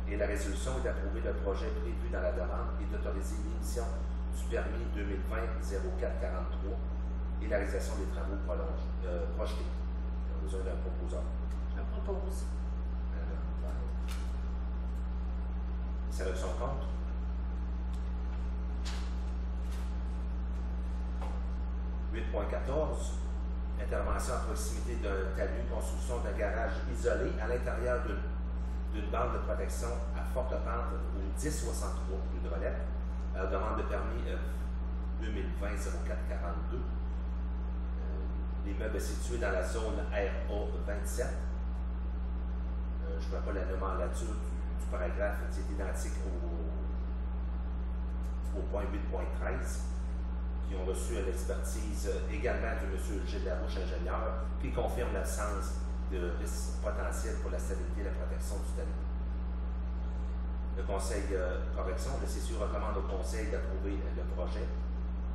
et la résolution est d'approuver le projet prévu dans la demande et d'autoriser l'émission du permis 2020-04-43 et la réalisation des travaux projetés. On a besoin d'un proposeur. Je propose. Ça a son compte. « 8.14. Intervention à proximité d'un talus, construction d'un garage isolé à l'intérieur d'une bande de protection à forte pente au 1063 rue de Relève. Demande de permis 2020-04-42. L'immeuble est situé dans la zone RA27. Je ne vois pas la nomenclature du paragraphe, c'est identique au point 8.13, qui ont reçu l'expertise également de M. Gilles Larouche, ingénieur, qui confirme l'absence de risque potentiel pour la stabilité et la protection du talus. Le conseil correction, le CCU recommande au conseil d'approuver le projet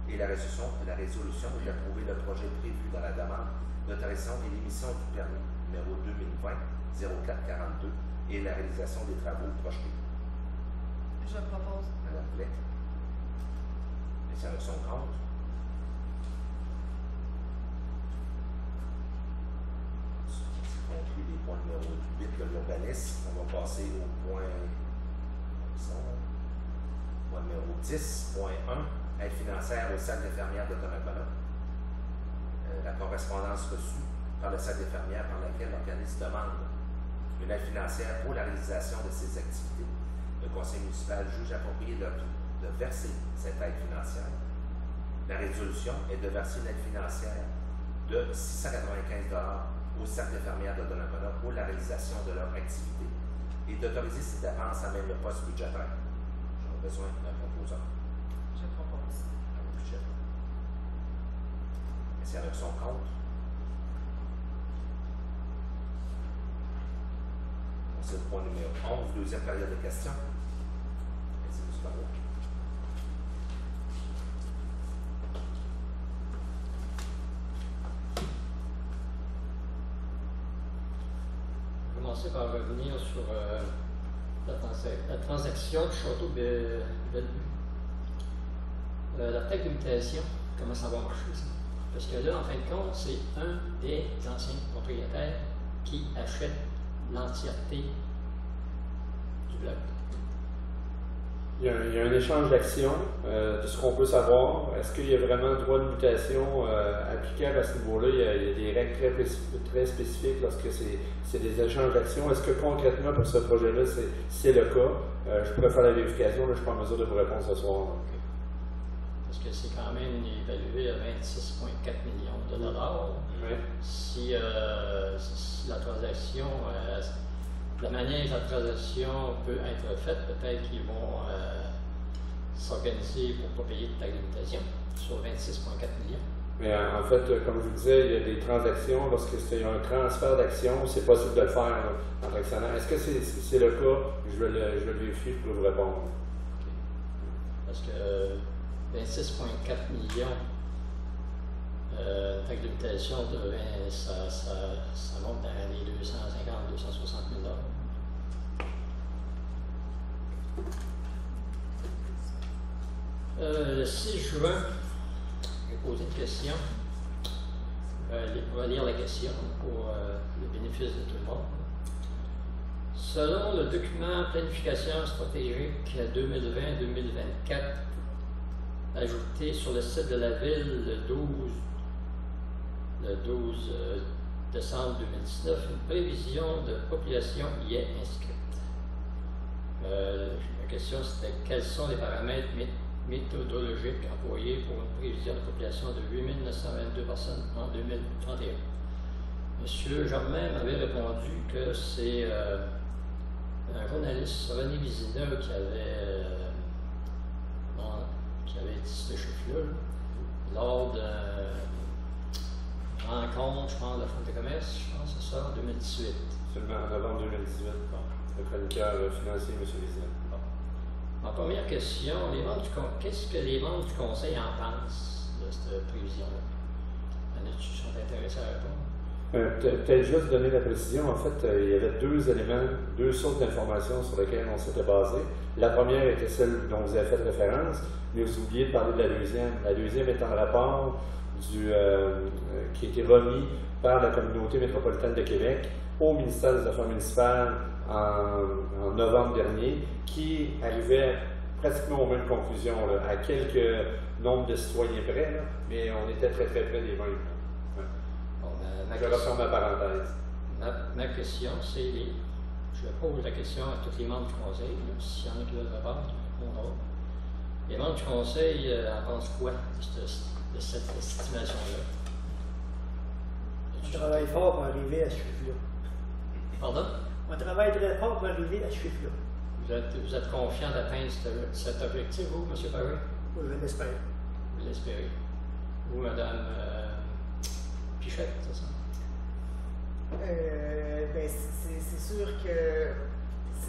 et la résolution est d'approuver le projet prévu dans la demande d'autorisation et l'émission du permis numéro 2020-04-42 et la réalisation des travaux projetés. Je propose. Madame Blais. Et ça avec son compte. Ce qui conclut les points numéro 8 de l'urbanisme. On va passer au point numéro 10.1, aide financière au cercle d'infirmières de Donnacona. La correspondance reçue par le cercle d'infirmières par laquelle l'organisme demande une aide financière pour la réalisation de ses activités. Le conseil municipal juge approprié de verser cette aide financière. La résolution est de verser une aide financière de 695 $, au cercle d'infirmières de Donnacona pour la réalisation de leur activité et d'autoriser ces dépenses à même le poste budgétaire. J'aurais besoin d'un proposeur. Je propose. À votre chef. y en a qui sont contre. C'est le point numéro 11, deuxième période de questions. Merci, M. Barreau. Commencer par revenir sur la transaction du château de Bellevue. La taxe d'habitation, comment ça va marcher ça? Parce que là, en fin de compte, c'est un des anciens propriétaires qui achète l'entièreté du bloc. Il y a un échange d'actions, de ce qu'on peut savoir. Est-ce qu'il y a vraiment un droit de mutation applicable à ce niveau-là? Il y a des règles très spécifiques lorsque c'est des échanges d'actions. Est-ce que concrètement, pour ce projet-là, c'est le cas? Je pourrais faire la vérification, là, je ne suis pas en mesure de vous répondre ce soir. Okay. Parce que c'est quand même évalué à 26,4 millions de dollars. Oui. Si la transaction, la manière dont la transaction peut être faite, peut-être qu'ils vont s'organiser pour ne pas payer de taxe d'habitation sur 26,4 millions. Mais en fait, comme je vous disais, il y a des transactions, lorsqu'il y a un transfert d'actions, c'est possible de le faire là, entre actionnaires. Est-ce que c'est le cas? Je vais le vérifier, je pourrais vous répondre. Okay. Parce que 26,4 millions taxe d'habitation, ça monte dans les 250-260 000 $. Le 6 juin, j'ai posé une question. On va lire la question pour le bénéfice de tout le monde. Selon le document Planification stratégique 2020-2024, ajouté sur le site de la ville le 12 décembre 2019, une prévision de population y est inscrite. La question c'était quels sont les paramètres méthodologiques employés pour une prévision de population de 8 922 personnes en 2031. M. Germain m'avait répondu que c'est un journaliste, René Vézina, qui avait dit ce chiffre-là lors d'une rencontre, je pense, de la Chambre de commerce, je pense, c'est ça, en 2018. Seulement en novembre 2018, le chroniqueur financier, M. Vézina. Ma première question, qu'est-ce que les membres du Conseil en pensent de cette prévision-là? En as-tu sont intéressés à répondre? Peut-être juste donner la précision, en fait, il y avait deux éléments, deux sources d'informations sur lesquelles on s'était basé. La première était celle dont vous avez fait référence, mais vous oubliez de parler de la deuxième. La deuxième étant le rapport qui a été remis par la Communauté métropolitaine de Québec au ministère des Affaires municipales en novembre dernier, qui arrivait pratiquement aux mêmes conclusions, là, à quelques nombres de citoyens près, là, mais on était très très près des mêmes. Je referme ma parenthèse. Ma question, c'est je pose la question à tous les membres du Conseil, s'il y en a qui veulent répondre, les membres du Conseil en pensent quoi de cette estimation-là? On travaille fort pour arriver à ce chiffre-là. Pardon? On travaille très fort pour arriver à ce chiffre-là. Vous êtes confiant d'atteindre cet objectif, vous, M. Paré? Oui, je l'espère. Vous l'espérez. Vous, Mme Pichette, c'est ça? C'est sûr que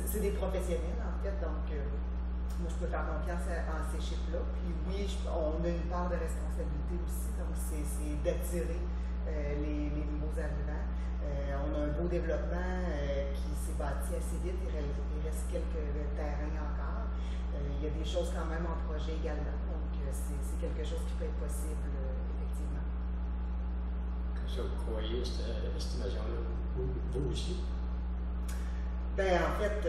c'est des professionnels, en fait, donc moi, je peux faire confiance en ces chiffres-là. Puis oui, on a une part de responsabilité aussi, donc c'est d'attirer les nouveaux arrivants. On a un beau développement qui s'est bâti assez vite, il reste quelques terrains encore. Il y a des choses quand même en projet également, donc c'est quelque chose qui peut être possible, effectivement. Qu'est-ce que vous croyez, cette estimation-là, vous aussi? Ben, en fait,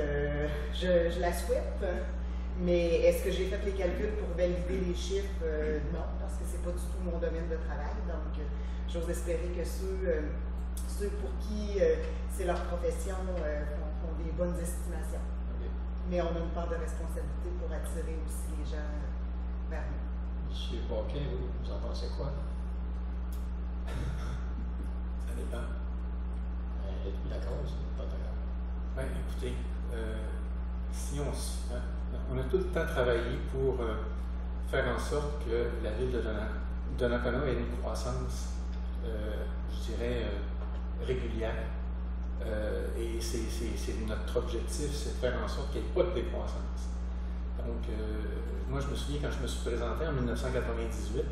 je la souhaite, mais est-ce que j'ai fait les calculs pour valider les chiffres? Non, parce que c'est pas du tout mon domaine de travail, donc j'ose espérer que ceux pour qui c'est leur profession font des bonnes estimations. Okay. Mais on a une part de responsabilité pour attirer aussi les gens vers nous. M. Paquin, vous en pensez quoi? Ça dépend. Êtes-vous d'accord ou pas d'accord? Ben, écoutez, si on a tout le temps travaillé pour faire en sorte que la ville de Donnacona ait une croissance je dirais, régulière. Et c'est notre objectif, c'est de faire en sorte qu'il n'y ait pas de décroissance. Donc, moi, je me souviens quand je me suis présenté en 1998,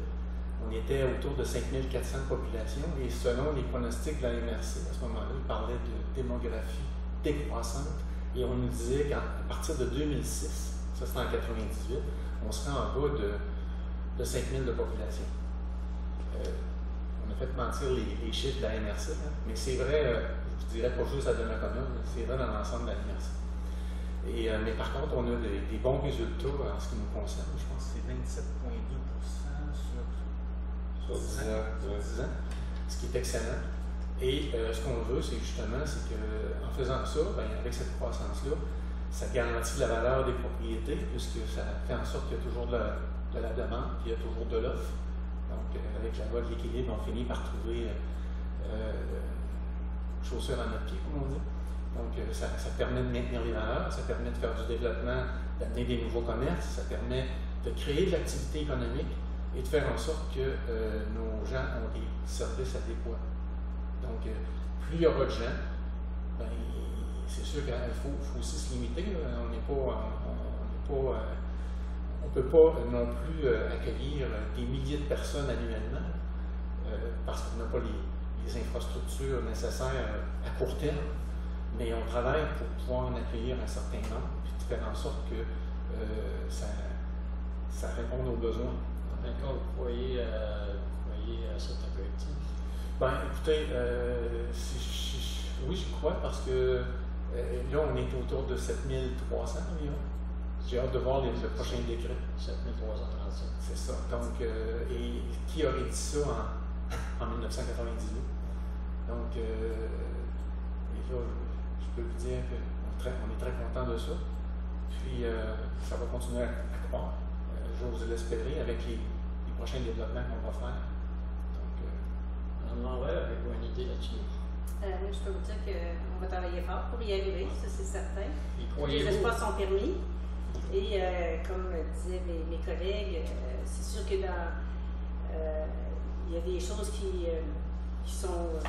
on était autour de 5400 populations et selon les pronostics de la MRC, à ce moment-là, ils parlaient de démographie décroissante et on nous disait qu'à partir de 2006, ça c'était en 98, on serait en bas de 5000 de population. On a fait mentir les chiffres de la MRC, hein, mais c'est vrai, je dirais pas juste à Donnacona, c'est vrai dans l'ensemble de la MRC. Mais par contre, on a des bons résultats en ce qui nous concerne. Je pense que c'est 27,2% sur 10 ans, ce qui est excellent. Et ce qu'on veut, c'est justement, c'est qu'en faisant ça, avec cette croissance-là, ça garantit la valeur des propriétés, puisque ça fait en sorte qu'il y a toujours de la demande, puis il y a toujours de l'offre. Donc, avec la loi de l'équilibre, on finit par trouver chaussures à notre pied, comme on dit. Donc, ça permet de maintenir les valeurs, ça permet de faire du développement, d'amener des nouveaux commerces, ça permet de créer de l'activité économique et de faire en sorte que nos gens ont des services adéquats. Donc, plus il y aura de gens, c'est sûr qu'il faut aussi se limiter. On ne peut pas non plus accueillir des milliers de personnes annuellement parce qu'on n'a pas les infrastructures nécessaires à court terme. Mais on travaille pour pouvoir en accueillir un certain nombre et de faire en sorte que ça réponde aux besoins. D'accord, vous croyez à cet objectif? Écoutez, oui, je crois parce que là, on est autour de 7300 environ. J'ai hâte de voir le prochain décret. 7337. C'est ça. Donc, et qui aurait dit ça en 1998? Donc, et là, je peux vous dire qu'on est très content de ça. Puis, ça va continuer à croître. J'ose l'espérer avec les prochains développements qu'on va faire. Donc, avez-vous une idée là-dessus? Oui, je peux vous dire qu'on va travailler fort pour y arriver, ça c'est certain. Les espaces sont permis. Et comme disaient mes collègues, c'est sûr que il y a des choses qui sont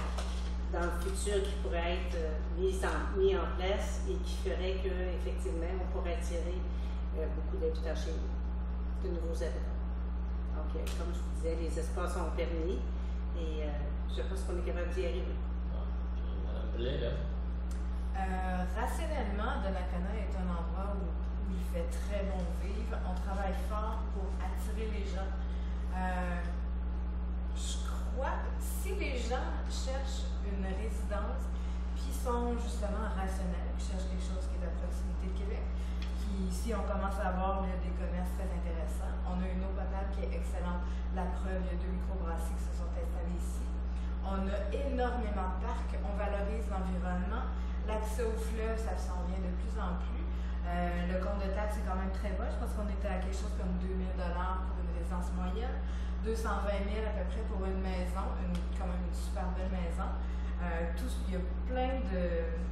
dans le futur qui pourraient être mis en place et qui feraient qu'effectivement, on pourrait attirer beaucoup d'habitants chez nous, de nouveaux habitants. Donc, comme je vous disais, les espaces sont permis et je pense qu'on est capable d'y arriver. Madame Blais, là. Rationnellement, Donnacona est un endroit où il fait très bon vivre. On travaille fort pour attirer les gens. Je crois que si les gens cherchent une résidence, puis sont justement rationnels, qui cherchent quelque chose qui est à proximité de Québec, qui ici on commence à avoir des commerces très intéressants. On a une eau potable qui est excellente. La preuve, il y a 2 microbrasseries qui se sont installées ici. On a énormément de parcs, on valorise l'environnement. L'accès au fleuve, ça s'en vient de plus en plus. Le compte de taxe est quand même très bas. Je pense qu'on était à quelque chose comme 2 000 $ pour une résidence moyenne, 220 000 à peu près pour une maison, quand même une super belle maison. Il y a plein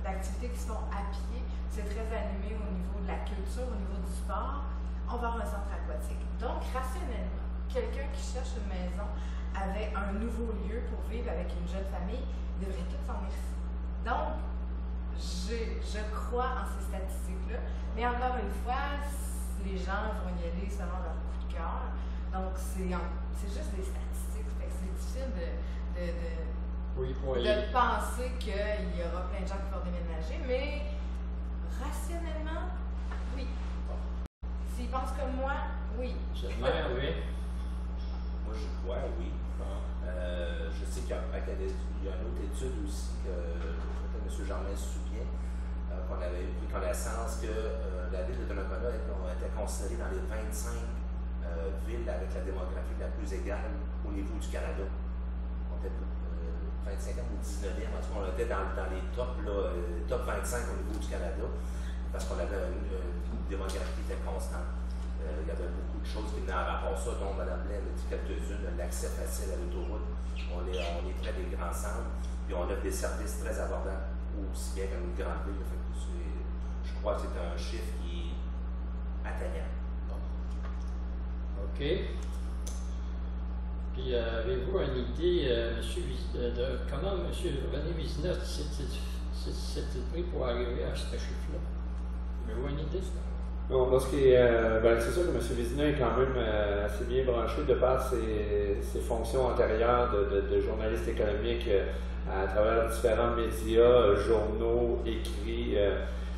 d'activités qui se font à pied. C'est très animé au niveau de la culture, au niveau du sport. On va avoir un centre aquatique. Donc, rationnellement, quelqu'un qui cherche une maison avec un nouveau lieu pour vivre avec une jeune famille devrait tout s'en merci. Donc, je crois en ces statistiques-là, mais encore une fois, les gens vont y aller selon leur coup de cœur. Donc, c'est juste des statistiques. Fait que c'est difficile de penser qu'il y aura plein de gens qui vont déménager, mais rationnellement, oui. S'ils pensent comme moi, oui. Cette mère, oui. Moi, je crois, oui. Je sais qu'il y a une autre étude aussi que M. Germain se souvient, qu'on avait pris connaissance que la ville de Donnacona était considérée dans les 25 villes avec la démographie la plus égale au niveau du Canada. On était 25e ou 19e, en tout cas, on était dans les top 25 au niveau du Canada, parce qu'on avait une démographie qui était constante. Il y avait beaucoup de choses qui venaient à rapport ça, dont Mme Blais a dit quelques-unes, l'accès facile à l'autoroute. On est près des grands centres, puis on offre des services très abordables, aussi bien qu'une grande ville. Je crois que c'est un chiffre qui est atteignable. OK. Puis, Puis avez-vous une idée, de comment M. René Vizina s'est pris pour arriver à ce chiffre-là? Avez-vous une idée? Bon, c'est sûr que M. Vizina est quand même assez bien branché de par ses fonctions antérieures de journaliste économique à travers différents médias, journaux, écrits,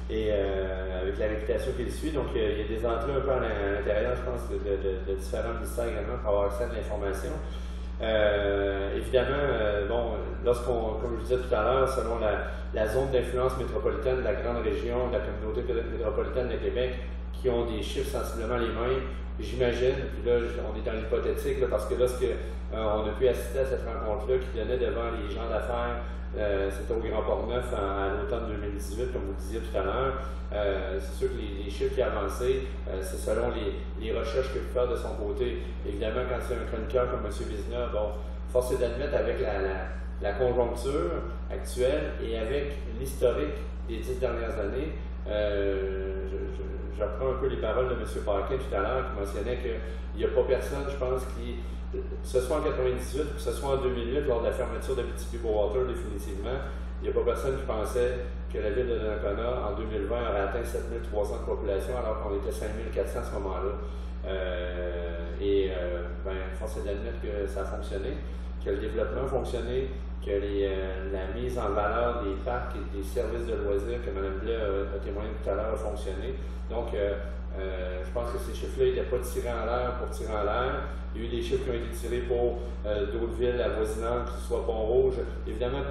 et avec la réputation qu'il suit. Donc, il y a des entrées un peu à l'intérieur, je pense, de différents ministères également pour avoir accès à de l'information. Évidemment, comme je disais tout à l'heure, selon la zone d'influence métropolitaine de la grande région, de la communauté métropolitaine de Québec, qui ont des chiffres sensiblement les mêmes, j'imagine, puis là, on est dans l'hypothétique, parce que on a pu assister à cette rencontre-là qui donnait devant les gens d'affaires, c'était au Grand Port-Neuf à l'automne 2018, comme vous le disiez tout à l'heure. C'est sûr que les chiffres qui avançaient, c'est selon les recherches qu'il peut faire de son côté. Évidemment, quand c'est un chroniqueur comme M. Vizina, force est d'admettre avec la conjoncture actuelle et avec l'historique des 10 dernières années, je reprends un peu les paroles de M. Paquin tout à l'heure qui mentionnait qu'il n'y a pas personne, je pense, que ce soit en 98 ou que ce soit en 2008, lors de la fermeture de Abitibi-Bowater définitivement, il n'y a pas personne qui pensait que la ville de Donnacona, en 2020, aurait atteint 7300 de population alors qu'on était 5400 à ce moment-là. Force est d'admettre que ça a fonctionné, que le développement a fonctionné, que la mise en valeur des parcs et des services de loisirs que Mme Blais a témoigné tout à l'heure a fonctionné. Donc, je pense que ces chiffres-là n'étaient pas tirés en l'air pour tirer en l'air. Il y a eu des chiffres qui ont été tirés pour d'autres villes avoisinantes, que ce soit Pont-Rouge. Évidemment,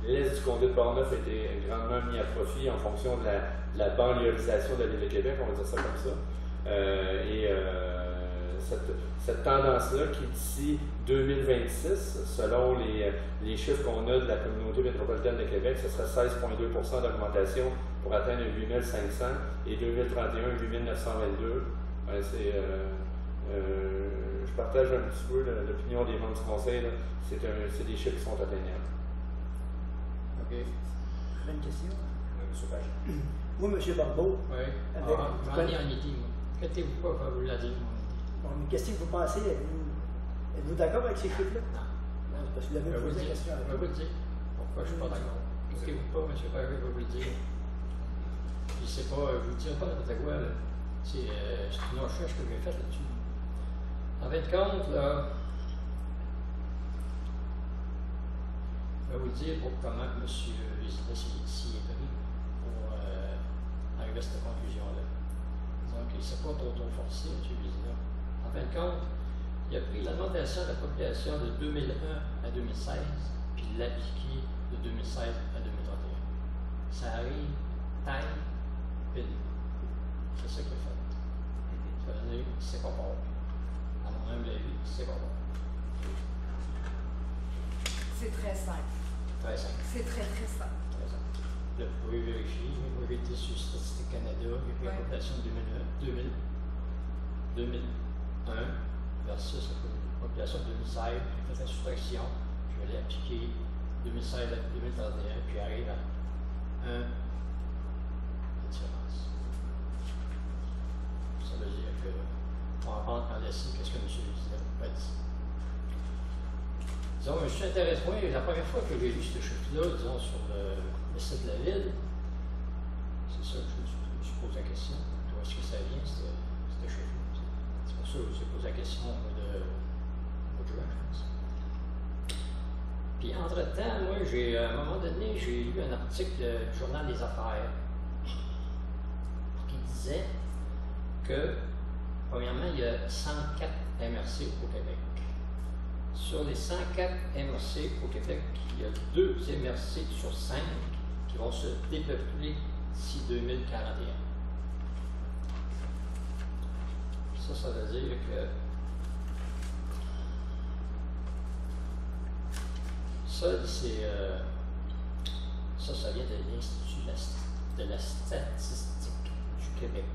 l'est du comté de Port-Neuf a été grandement mis à profit en fonction de la banlieusisation de la ville de Québec, on va dire ça comme ça. Cette tendance-là qui, d'ici 2026, selon les chiffres qu'on a de la communauté métropolitaine de Québec, ce serait 16,2% d'augmentation pour atteindre 8500 et 2031, 8922. Je partage un petit peu l'opinion des membres du conseil. C'est des chiffres qui sont atteignables. OK. J'avais une question. Oui, M. Pagé. Moi, M. Barbeau. Oui. J'en ai une idée, moi. Inquiétez-vous pas, je vais vous la dire, mon idée. Bon, mais qu'est-ce que vous pensez? Êtes-vous d'accord avec ces chiffres-là? Non. Parce que vous avez posé la question. Je vais vous le dire. Pourquoi je ne suis pas d'accord? Inquiétez-vous pas, M. Pagé, je vais vous le dire. Je ne sais pas, je ne vous dirai pas n'importe quoi. C'est une recherche que j'ai faite là-dessus. En fin de compte, là, je vais vous dire comment M. Vizina s'y est pris pour arriver à cette conclusion-là. Donc, il ne s'est pas trop forcé, M. Vizina. En fin de compte, il a pris l'augmentation de la population de 2001 à 2016, puis il l'a appliqué de 2016 à 2031. Ça arrive, time, pile. C'est ça qu'il a fait. Ça veut dire que c'est pas bon. À mon humble avis, c'est pas bon. C'est très simple. Très simple. C'est très, très simple. Très simple. Là, vous pouvez vérifier, vous pouvez été sur Statistique Canada, j'ai pris la population de 2001 versus la population de 2016, j'ai fait la soustraction, je l'ai appliqué 2016 à 2031, puis arrive à 1 de différence. Ça veut dire que on va prendre en laisser qu'est-ce que M. Vizina a dit. Disons, je suis intéressé, moi, la première fois que j'ai lu ce chiffre-là, disons, sur le site de la ville, c'est ça que je me suis posé la question. D'où est-ce que ça vient, ce chiffre-là? C'est pour ça que je me suis posé la question de juin, je pense. Puis, entre-temps, moi, à un moment donné, j'ai lu un article du Journal des Affaires qui disait que, premièrement, il y a 104 MRC au Québec. Sur les 104 MRC au Québec, il y a 2 MRC sur 5 qui vont se dépeupler d'ici 2041. Ça veut dire que ça vient de l'Institut de la statistique du Québec.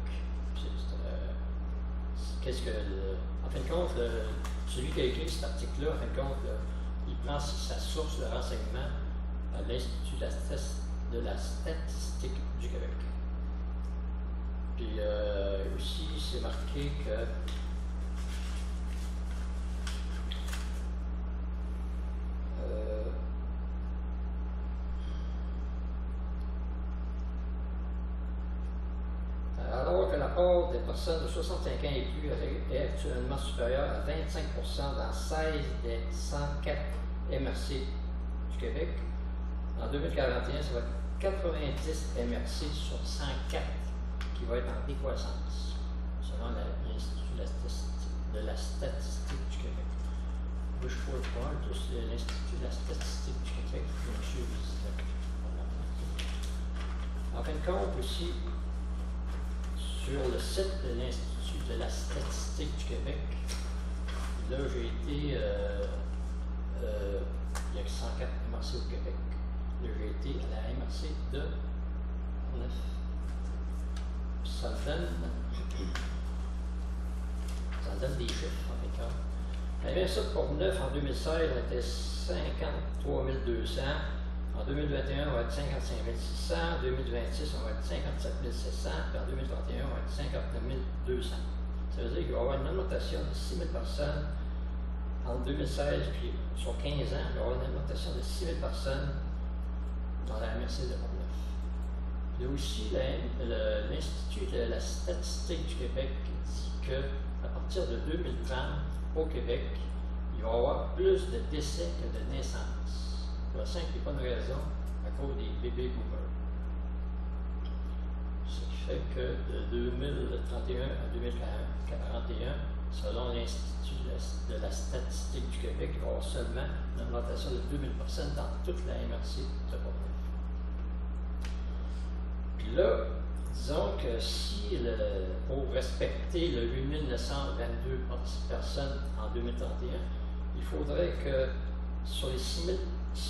Qu'est-ce que en fin de compte, celui qui a écrit cet article-là, en fin de compte, il prend sa source de renseignement à l'Institut de la statistique du Québec. Puis aussi, c'est marqué que rapport des personnes de 65 ans et plus est actuellement supérieur à 25% dans 16 des 104 MRC du Québec. En 2041, ça va être 90 MRC sur 104 qui va être en décroissance, selon l'Institut de la statistique du Québec. Moi, je trouve pas tous l'Institut de la statistique du Québec, M. Vizina. En fin de compte, aussi, sur le site de l'Institut de la statistique du Québec, là, j'ai été, il y a 104 MRC au Québec. Là, j'ai été à la MRC de 9. Ça donne des chiffres, en fait. La MRC de Portneuf en 2016 était 53 200. En 2021, on va être 55 600. En 2026, on va être 57 700. Puis en 2031, on va être 59 200. Ça veut dire qu'il va y avoir une augmentation de 6 000 personnes en 2016, puis sur 15 ans, il va y avoir une augmentation de 6 000 personnes dans la MRC de Portneuf. Il y a aussi l'Institut de la statistique du Québec qui dit qu'à partir de 2030, au Québec, il va y avoir plus de décès que de naissances. Pour la simple et bonne raison, à cause des bébés boomers. Ce qui fait que de 2031 à 2041, selon l'Institut de la statistique du Québec, il va y avoir seulement une augmentation de 2000 personnes dans toute la MRC de Portneuf. Puis là, disons que si, pour respecter le 8922 personnes en 2031, il faudrait que sur les 6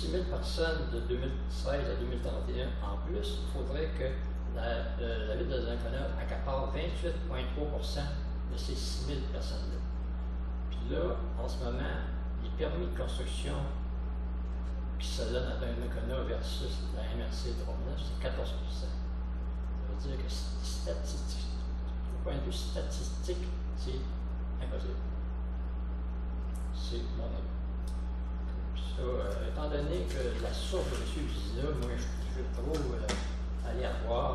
000 personnes de 2016 à 2031 en plus, il faudrait que la ville de Donnacona accapare 28,3% de ces 6 000 personnes-là. Puis là, en ce moment, les permis de construction qui se donnent à Donnacona versus la MRC de Portneuf, c'est 14%. Ça veut dire que du point de vue statistique, c'est impossible. C'est mon avis. Ça, étant donné que la source de M. Vizina, moi je trouve aller à voir,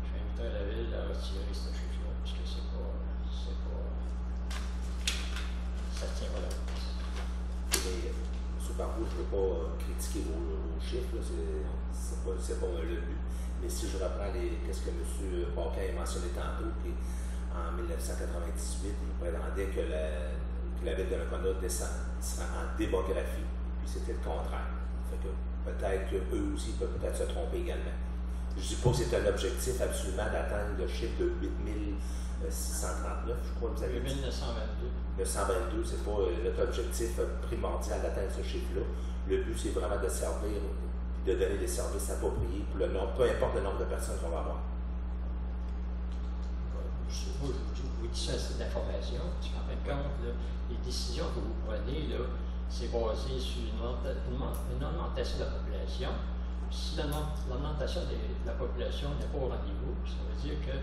je vais inviter la ville à retirer ce chiffre-là, parce que c'est pas. Ça tient pas la route. M. Barbeau, je ne veux pas critiquer vos chiffres, c'est pas le but. Mais si je reprends qu'est-ce que M. Paquin a mentionné tantôt, puis en 1998, il prétendait que la ville de Donnacona sera en démographie. C'était le contraire. Fait que peut-être qu'eux aussi peuvent peut-être se tromper également. Je ne dis pas que c'est un objectif absolument d'atteindre le chiffre de 8639, je crois que vous avez dit. 1922. 922, c'est pas notre objectif primordial d'atteindre ce chiffre-là. Le but, c'est vraiment de servir, de donner des services appropriés pour le nombre, peu importe le nombre de personnes qu'on va avoir. Je vous dis ça, c'est de l'information, parce qu'en fin de compte, là, les décisions que vous prenez, là, c'est basé sur une augmentation de la population. Si l'augmentation de la population n'est pas au rendez-vous, ça veut dire que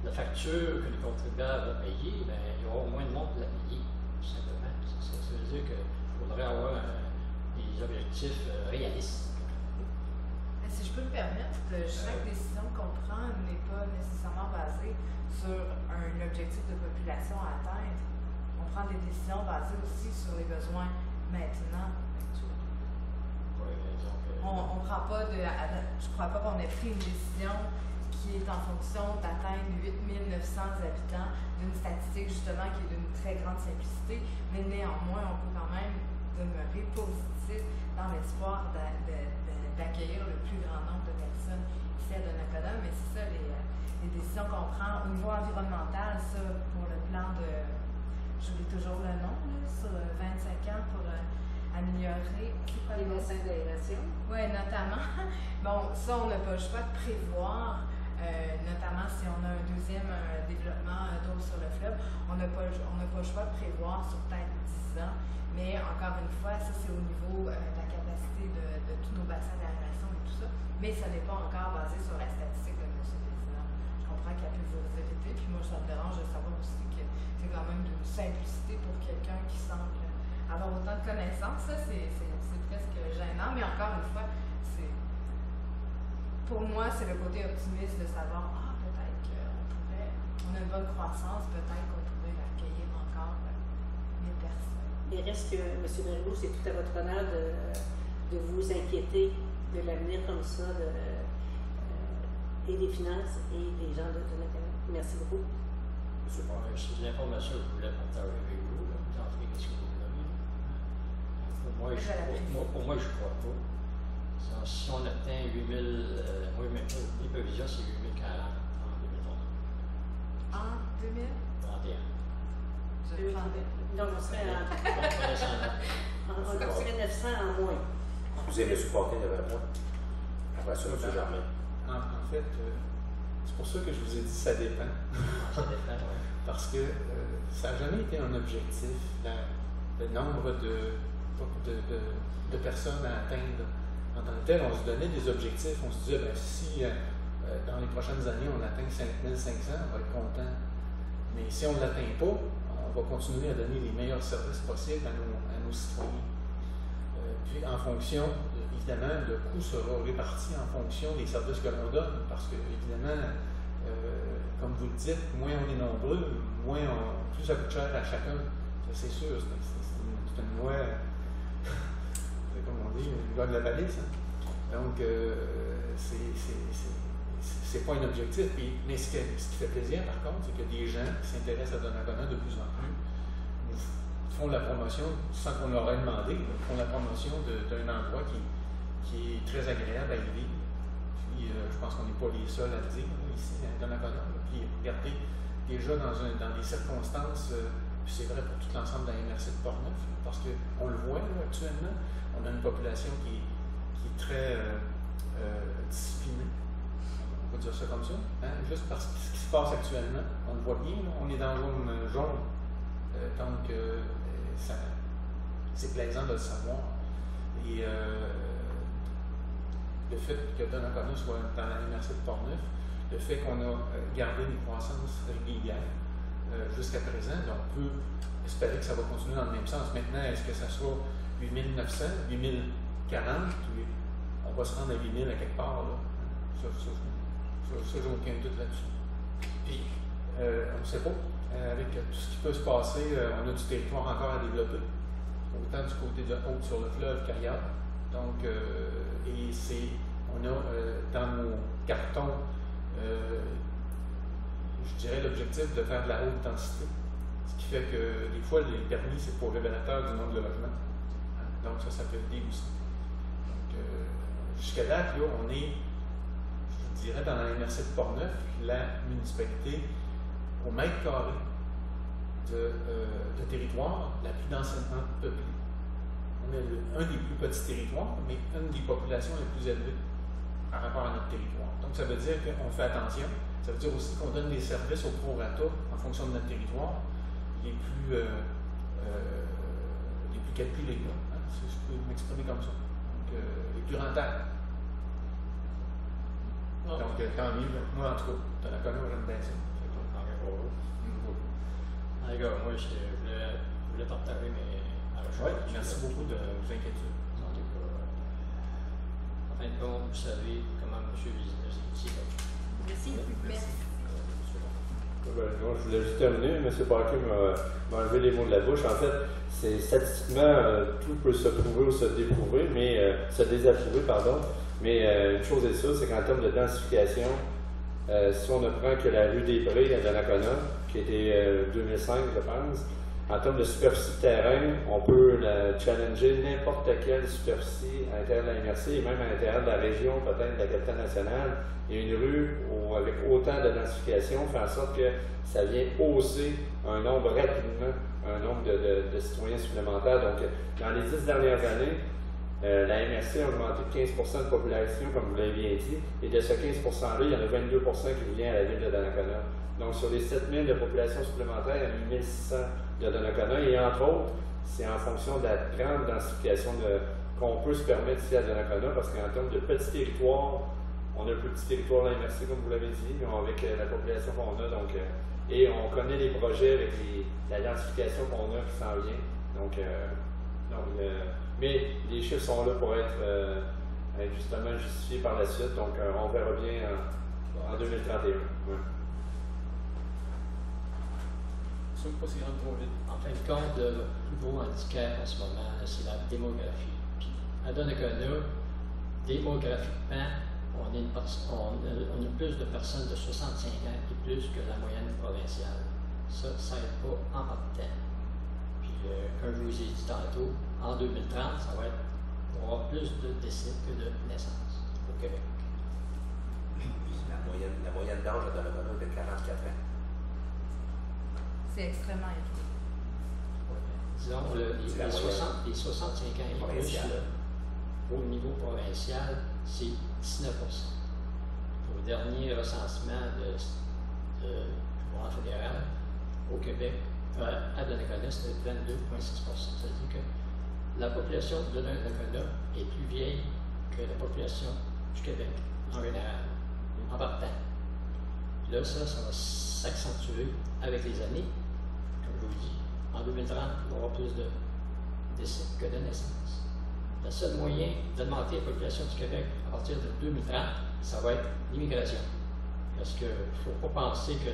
la facture que les contribuables vont payer, ben, il y aura moins de monde pour la payer, tout simplement. Ça veut dire qu'il faudrait avoir des objectifs réalistes. Si je peux me permettre, chaque décision qu'on prend n'est pas nécessairement basée sur un objectif de population à atteindre. On prend des décisions basées aussi sur les besoins maintenant. On prend pas je crois pas qu'on ait pris une décision qui est en fonction d'atteindre 8900 habitants d'une statistique justement qui est d'une très grande simplicité, mais néanmoins on peut quand même demeurer positif dans l'espoir d'accueillir le plus grand nombre de personnes ici à Donnacona. Mais c'est ça, les décisions qu'on prend au niveau environnemental, ça pour le plan de, j'oublie toujours le nom, là, sur 25 ans pour améliorer les bassins d'aération. Oui, notamment. Bon, ça, on n'a pas le choix de prévoir, notamment si on a un deuxième développement d'eau sur le fleuve, on n'a pas le choix de prévoir sur peut-être 10 ans. Mais encore une fois, ça, c'est au niveau de la capacité de tous nos bassins d'aération et tout ça. Mais ça n'est pas encore basé sur la statistique de M. Président. Je comprends qu'il y a plus de vérité, puis moi, ça me dérange de savoir aussi que c'est quand même d'une simplicité pour quelqu'un qui semble avoir autant de connaissances. Ça, c'est presque gênant, mais encore une fois, pour moi, c'est le côté optimiste de savoir, peut-être qu'on a une bonne croissance, peut-être qu'on pourrait accueillir encore 1000 personnes. Il reste que, M. Merleau, c'est tout à votre honneur de vous inquiéter de l'avenir comme ça, et des finances et des gens de Donnacona. Merci beaucoup. C'est des informations que je voulais partager avec vous, d'entrer qu'est-ce que vous voulez. Pour moi, je ne crois pas. Si on atteint 8000, moi, mes prévisions, c'est 8040 en 2030. En 2031. Donc, on serait on serait 900 en moins. Vous avez supporté de moins. Après ça, M. Germain. En fait, c'est pour ça que je vous ai dit ça dépend. Ça dépend, oui. Parce que ça n'a jamais été un objectif, le nombre de personnes à atteindre en tant que tel. On se donnait des objectifs, on se disait, ben, si dans les prochaines années on atteint 5500, on va être content. Mais si on ne l'atteint pas, on va continuer à donner les meilleurs services possibles à nos citoyens. Puis en fonction, évidemment, le coût sera réparti en fonction des services que l'on donne, parce que, évidemment, comme vous le dites, moins on est nombreux, plus ça coûte cher à chacun. C'est sûr, c'est une loi, comme on dit, une loi de la balise. Hein. Donc, c'est pas un objectif. Mais ce qui fait plaisir, par contre, c'est que des gens qui s'intéressent à Donnacona de plus en plus font la promotion, sans qu'on leur ait demandé, font la promotion d'un endroit qui est très agréable à y vivre. Puis, je pense qu'on n'est pas les seuls à le dire ici, à Donnacona. Puis, regardez, déjà dans des circonstances, puis c'est vrai pour tout l'ensemble de la MRC de Portneuf, parce qu'on le voit là, actuellement, on a une population qui est très disciplinée. On va dire ça comme ça, hein? Juste parce que ce qui se passe actuellement, on le voit bien, là, on est dans une jaune. Donc, c'est plaisant de le savoir. Et le fait que Donnacona soit dans la MRC de Portneuf, le fait qu'on a gardé des croissances régulières jusqu'à présent, on peut espérer que ça va continuer dans le même sens. Maintenant, est-ce que ça soit 8900, 8040, on va se rendre à 8000 à quelque part, là. Ça j'ai aucun doute là-dessus. Puis, on ne sait pas. Avec tout ce qui peut se passer, on a du territoire encore à développer, autant du côté de Haute sur le fleuve qu'ailleurs. Donc, on a dans nos cartons, je dirais, l'objectif de faire de la haute densité. Ce qui fait que des fois, les permis, c'est pour révélateur du nombre de logements. Donc, ça peut aider aussi. Donc, jusqu'à date, là, on est, je dirais, dans la MRC de Portneuf, la municipalité au mètre carré de territoire la plus densément peuplée. On est un des plus petits territoires, mais une des populations les plus élevées par rapport à notre territoire. Donc, ça veut dire qu'on fait attention. Ça veut dire aussi qu'on donne des services au prorata en fonction de notre territoire, les plus calculés, hein, si je peux m'exprimer comme ça. Donc, les plus rentables. Donc, tant mieux. Moi, en tout cas, Donnacona, j'aime bien ça. D'accord, moi, je voulais partager mes recherches. Oui, merci beaucoup de vos inquiétudes. En tout cas, en fin de compte, vous savez comment M. Vizina s'est ici. Merci. Je voulais juste terminer. M. Parker m'a enlevé les mots de la bouche. En fait, c'est statistiquement, tout peut se prouver ou se déprouver, se désapprouver, pardon. Mais une chose est sûre, c'est qu'en termes de densification, si on ne prend que la rue des Prés à Donnacona, qui était 2005, je pense, en termes de superficie de terrain, on peut challenger n'importe quelle superficie à l'intérieur de la MRC et même à l'intérieur de la région, peut-être de la capitale nationale. Et une rue avec autant de densification fait en sorte que ça vient hausser un nombre rapidement, un nombre de citoyens supplémentaires. Donc, dans les 10 dernières années, la MRC a augmenté de 15% de population, comme vous l'avez bien dit, et de ce 15%-là, il y en a 22% qui vient à la ville de Donnacona. Donc, sur les 7000 de population supplémentaire, il y en a 1600 de Donnacona, et entre autres, c'est en fonction de la grande densification qu'on peut se permettre ici à Donnacona, parce qu'en termes de petits territoires, on a un plus petit territoire à la MRC, comme vous l'avez dit, avec la population qu'on a, donc, et on connaît les projets avec la densification qu'on a qui s'en vient. Donc, mais les chiffres sont là pour être justement justifiés par la suite, donc on verra bien en 2031. Ouais. soient pas si grandes trop vite. En fin de compte, le plus gros handicap en ce moment, c'est la démographie. Puis, à Donnacona, démographiquement, on a plus de personnes de 65 ans et plus que la moyenne provinciale. Ça n'aide pas en pas de temps. Puis, comme je vous ai dit tantôt, en 2030, ça va être, on va avoir plus de décès que de naissances au Québec. La moyenne d'âge de Donnacona est de 44 ans. C'est extrêmement élevé. Disons, les 65 ans et plus, au niveau provincial, c'est 19%. Au dernier recensement du gouvernement fédéral au Québec, à Donnacona, c'était 22,6%. C'est-à-dire que la population de Donnacona est plus vieille que la population du Québec en général, en partant. Là, ça va s'accentuer avec les années. Comme je vous dis, en 2030, il va y avoir plus de décès que de naissances. Le seul moyen d'augmenter la population du Québec à partir de 2030, ça va être l'immigration. Parce qu'il ne faut pas penser que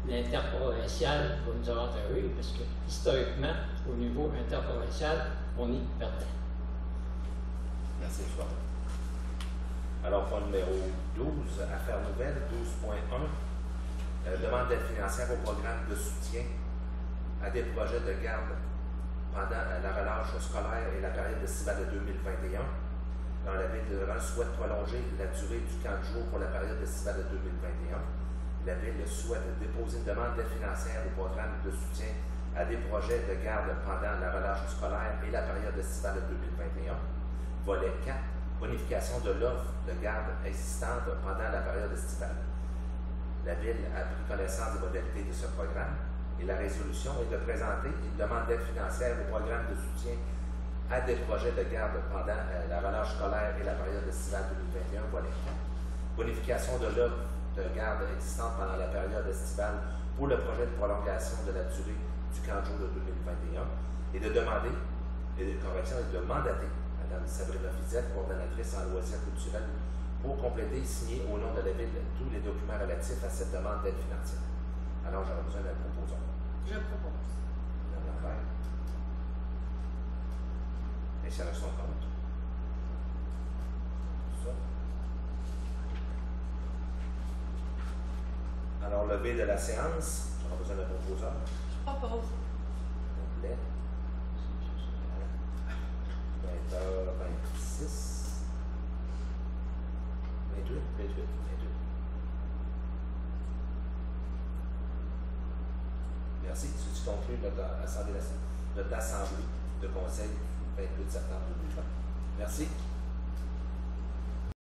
l'interprovincial va nous avantager, parce que historiquement, au niveau interprovincial, on est perdant. Merci, M. Fortin. Alors, point numéro 12, affaires nouvelles, 12.1, demande d'aide financière au programme de soutien à des projets de garde pendant la relâche scolaire et la période estivale de 2021. Dans la ville de Laurent souhaite prolonger la durée du camp de jour pour la période estivale de 2021. La ville souhaite déposer une demande d'aide financière au programme de soutien à des projets de garde pendant la relâche scolaire et la période estivale de 2021. Volet 4, bonification de l'offre de garde existante pendant la période estivale. La Ville a pris connaissance des modalités de ce programme et la résolution est de présenter une demande d'aide financière au programme de soutien à des projets de garde pendant la relâche scolaire et la période estivale 2021, volet 4. Bonification de l'offre de garde existante pendant la période estivale pour le projet de prolongation de la durée du camp de jour de 2021 et de demander, et de correction, et de mandater Mme Sabrina Fizette, coordonnatrice en loisirs culturels, pour compléter et signer au nom de la Ville tous les documents relatifs à cette demande d'aide financière. Alors, j'aurais besoin d'un proposant. Je propose. Mme Lambert. Et ça reste son compte. Ça. Alors, levé de la séance, j'aurais besoin d'un proposant. Je propose. Complet. 20h26. 28. Merci. Tu conclus notre assemblée de conseil du 28 septembre 2020. Merci.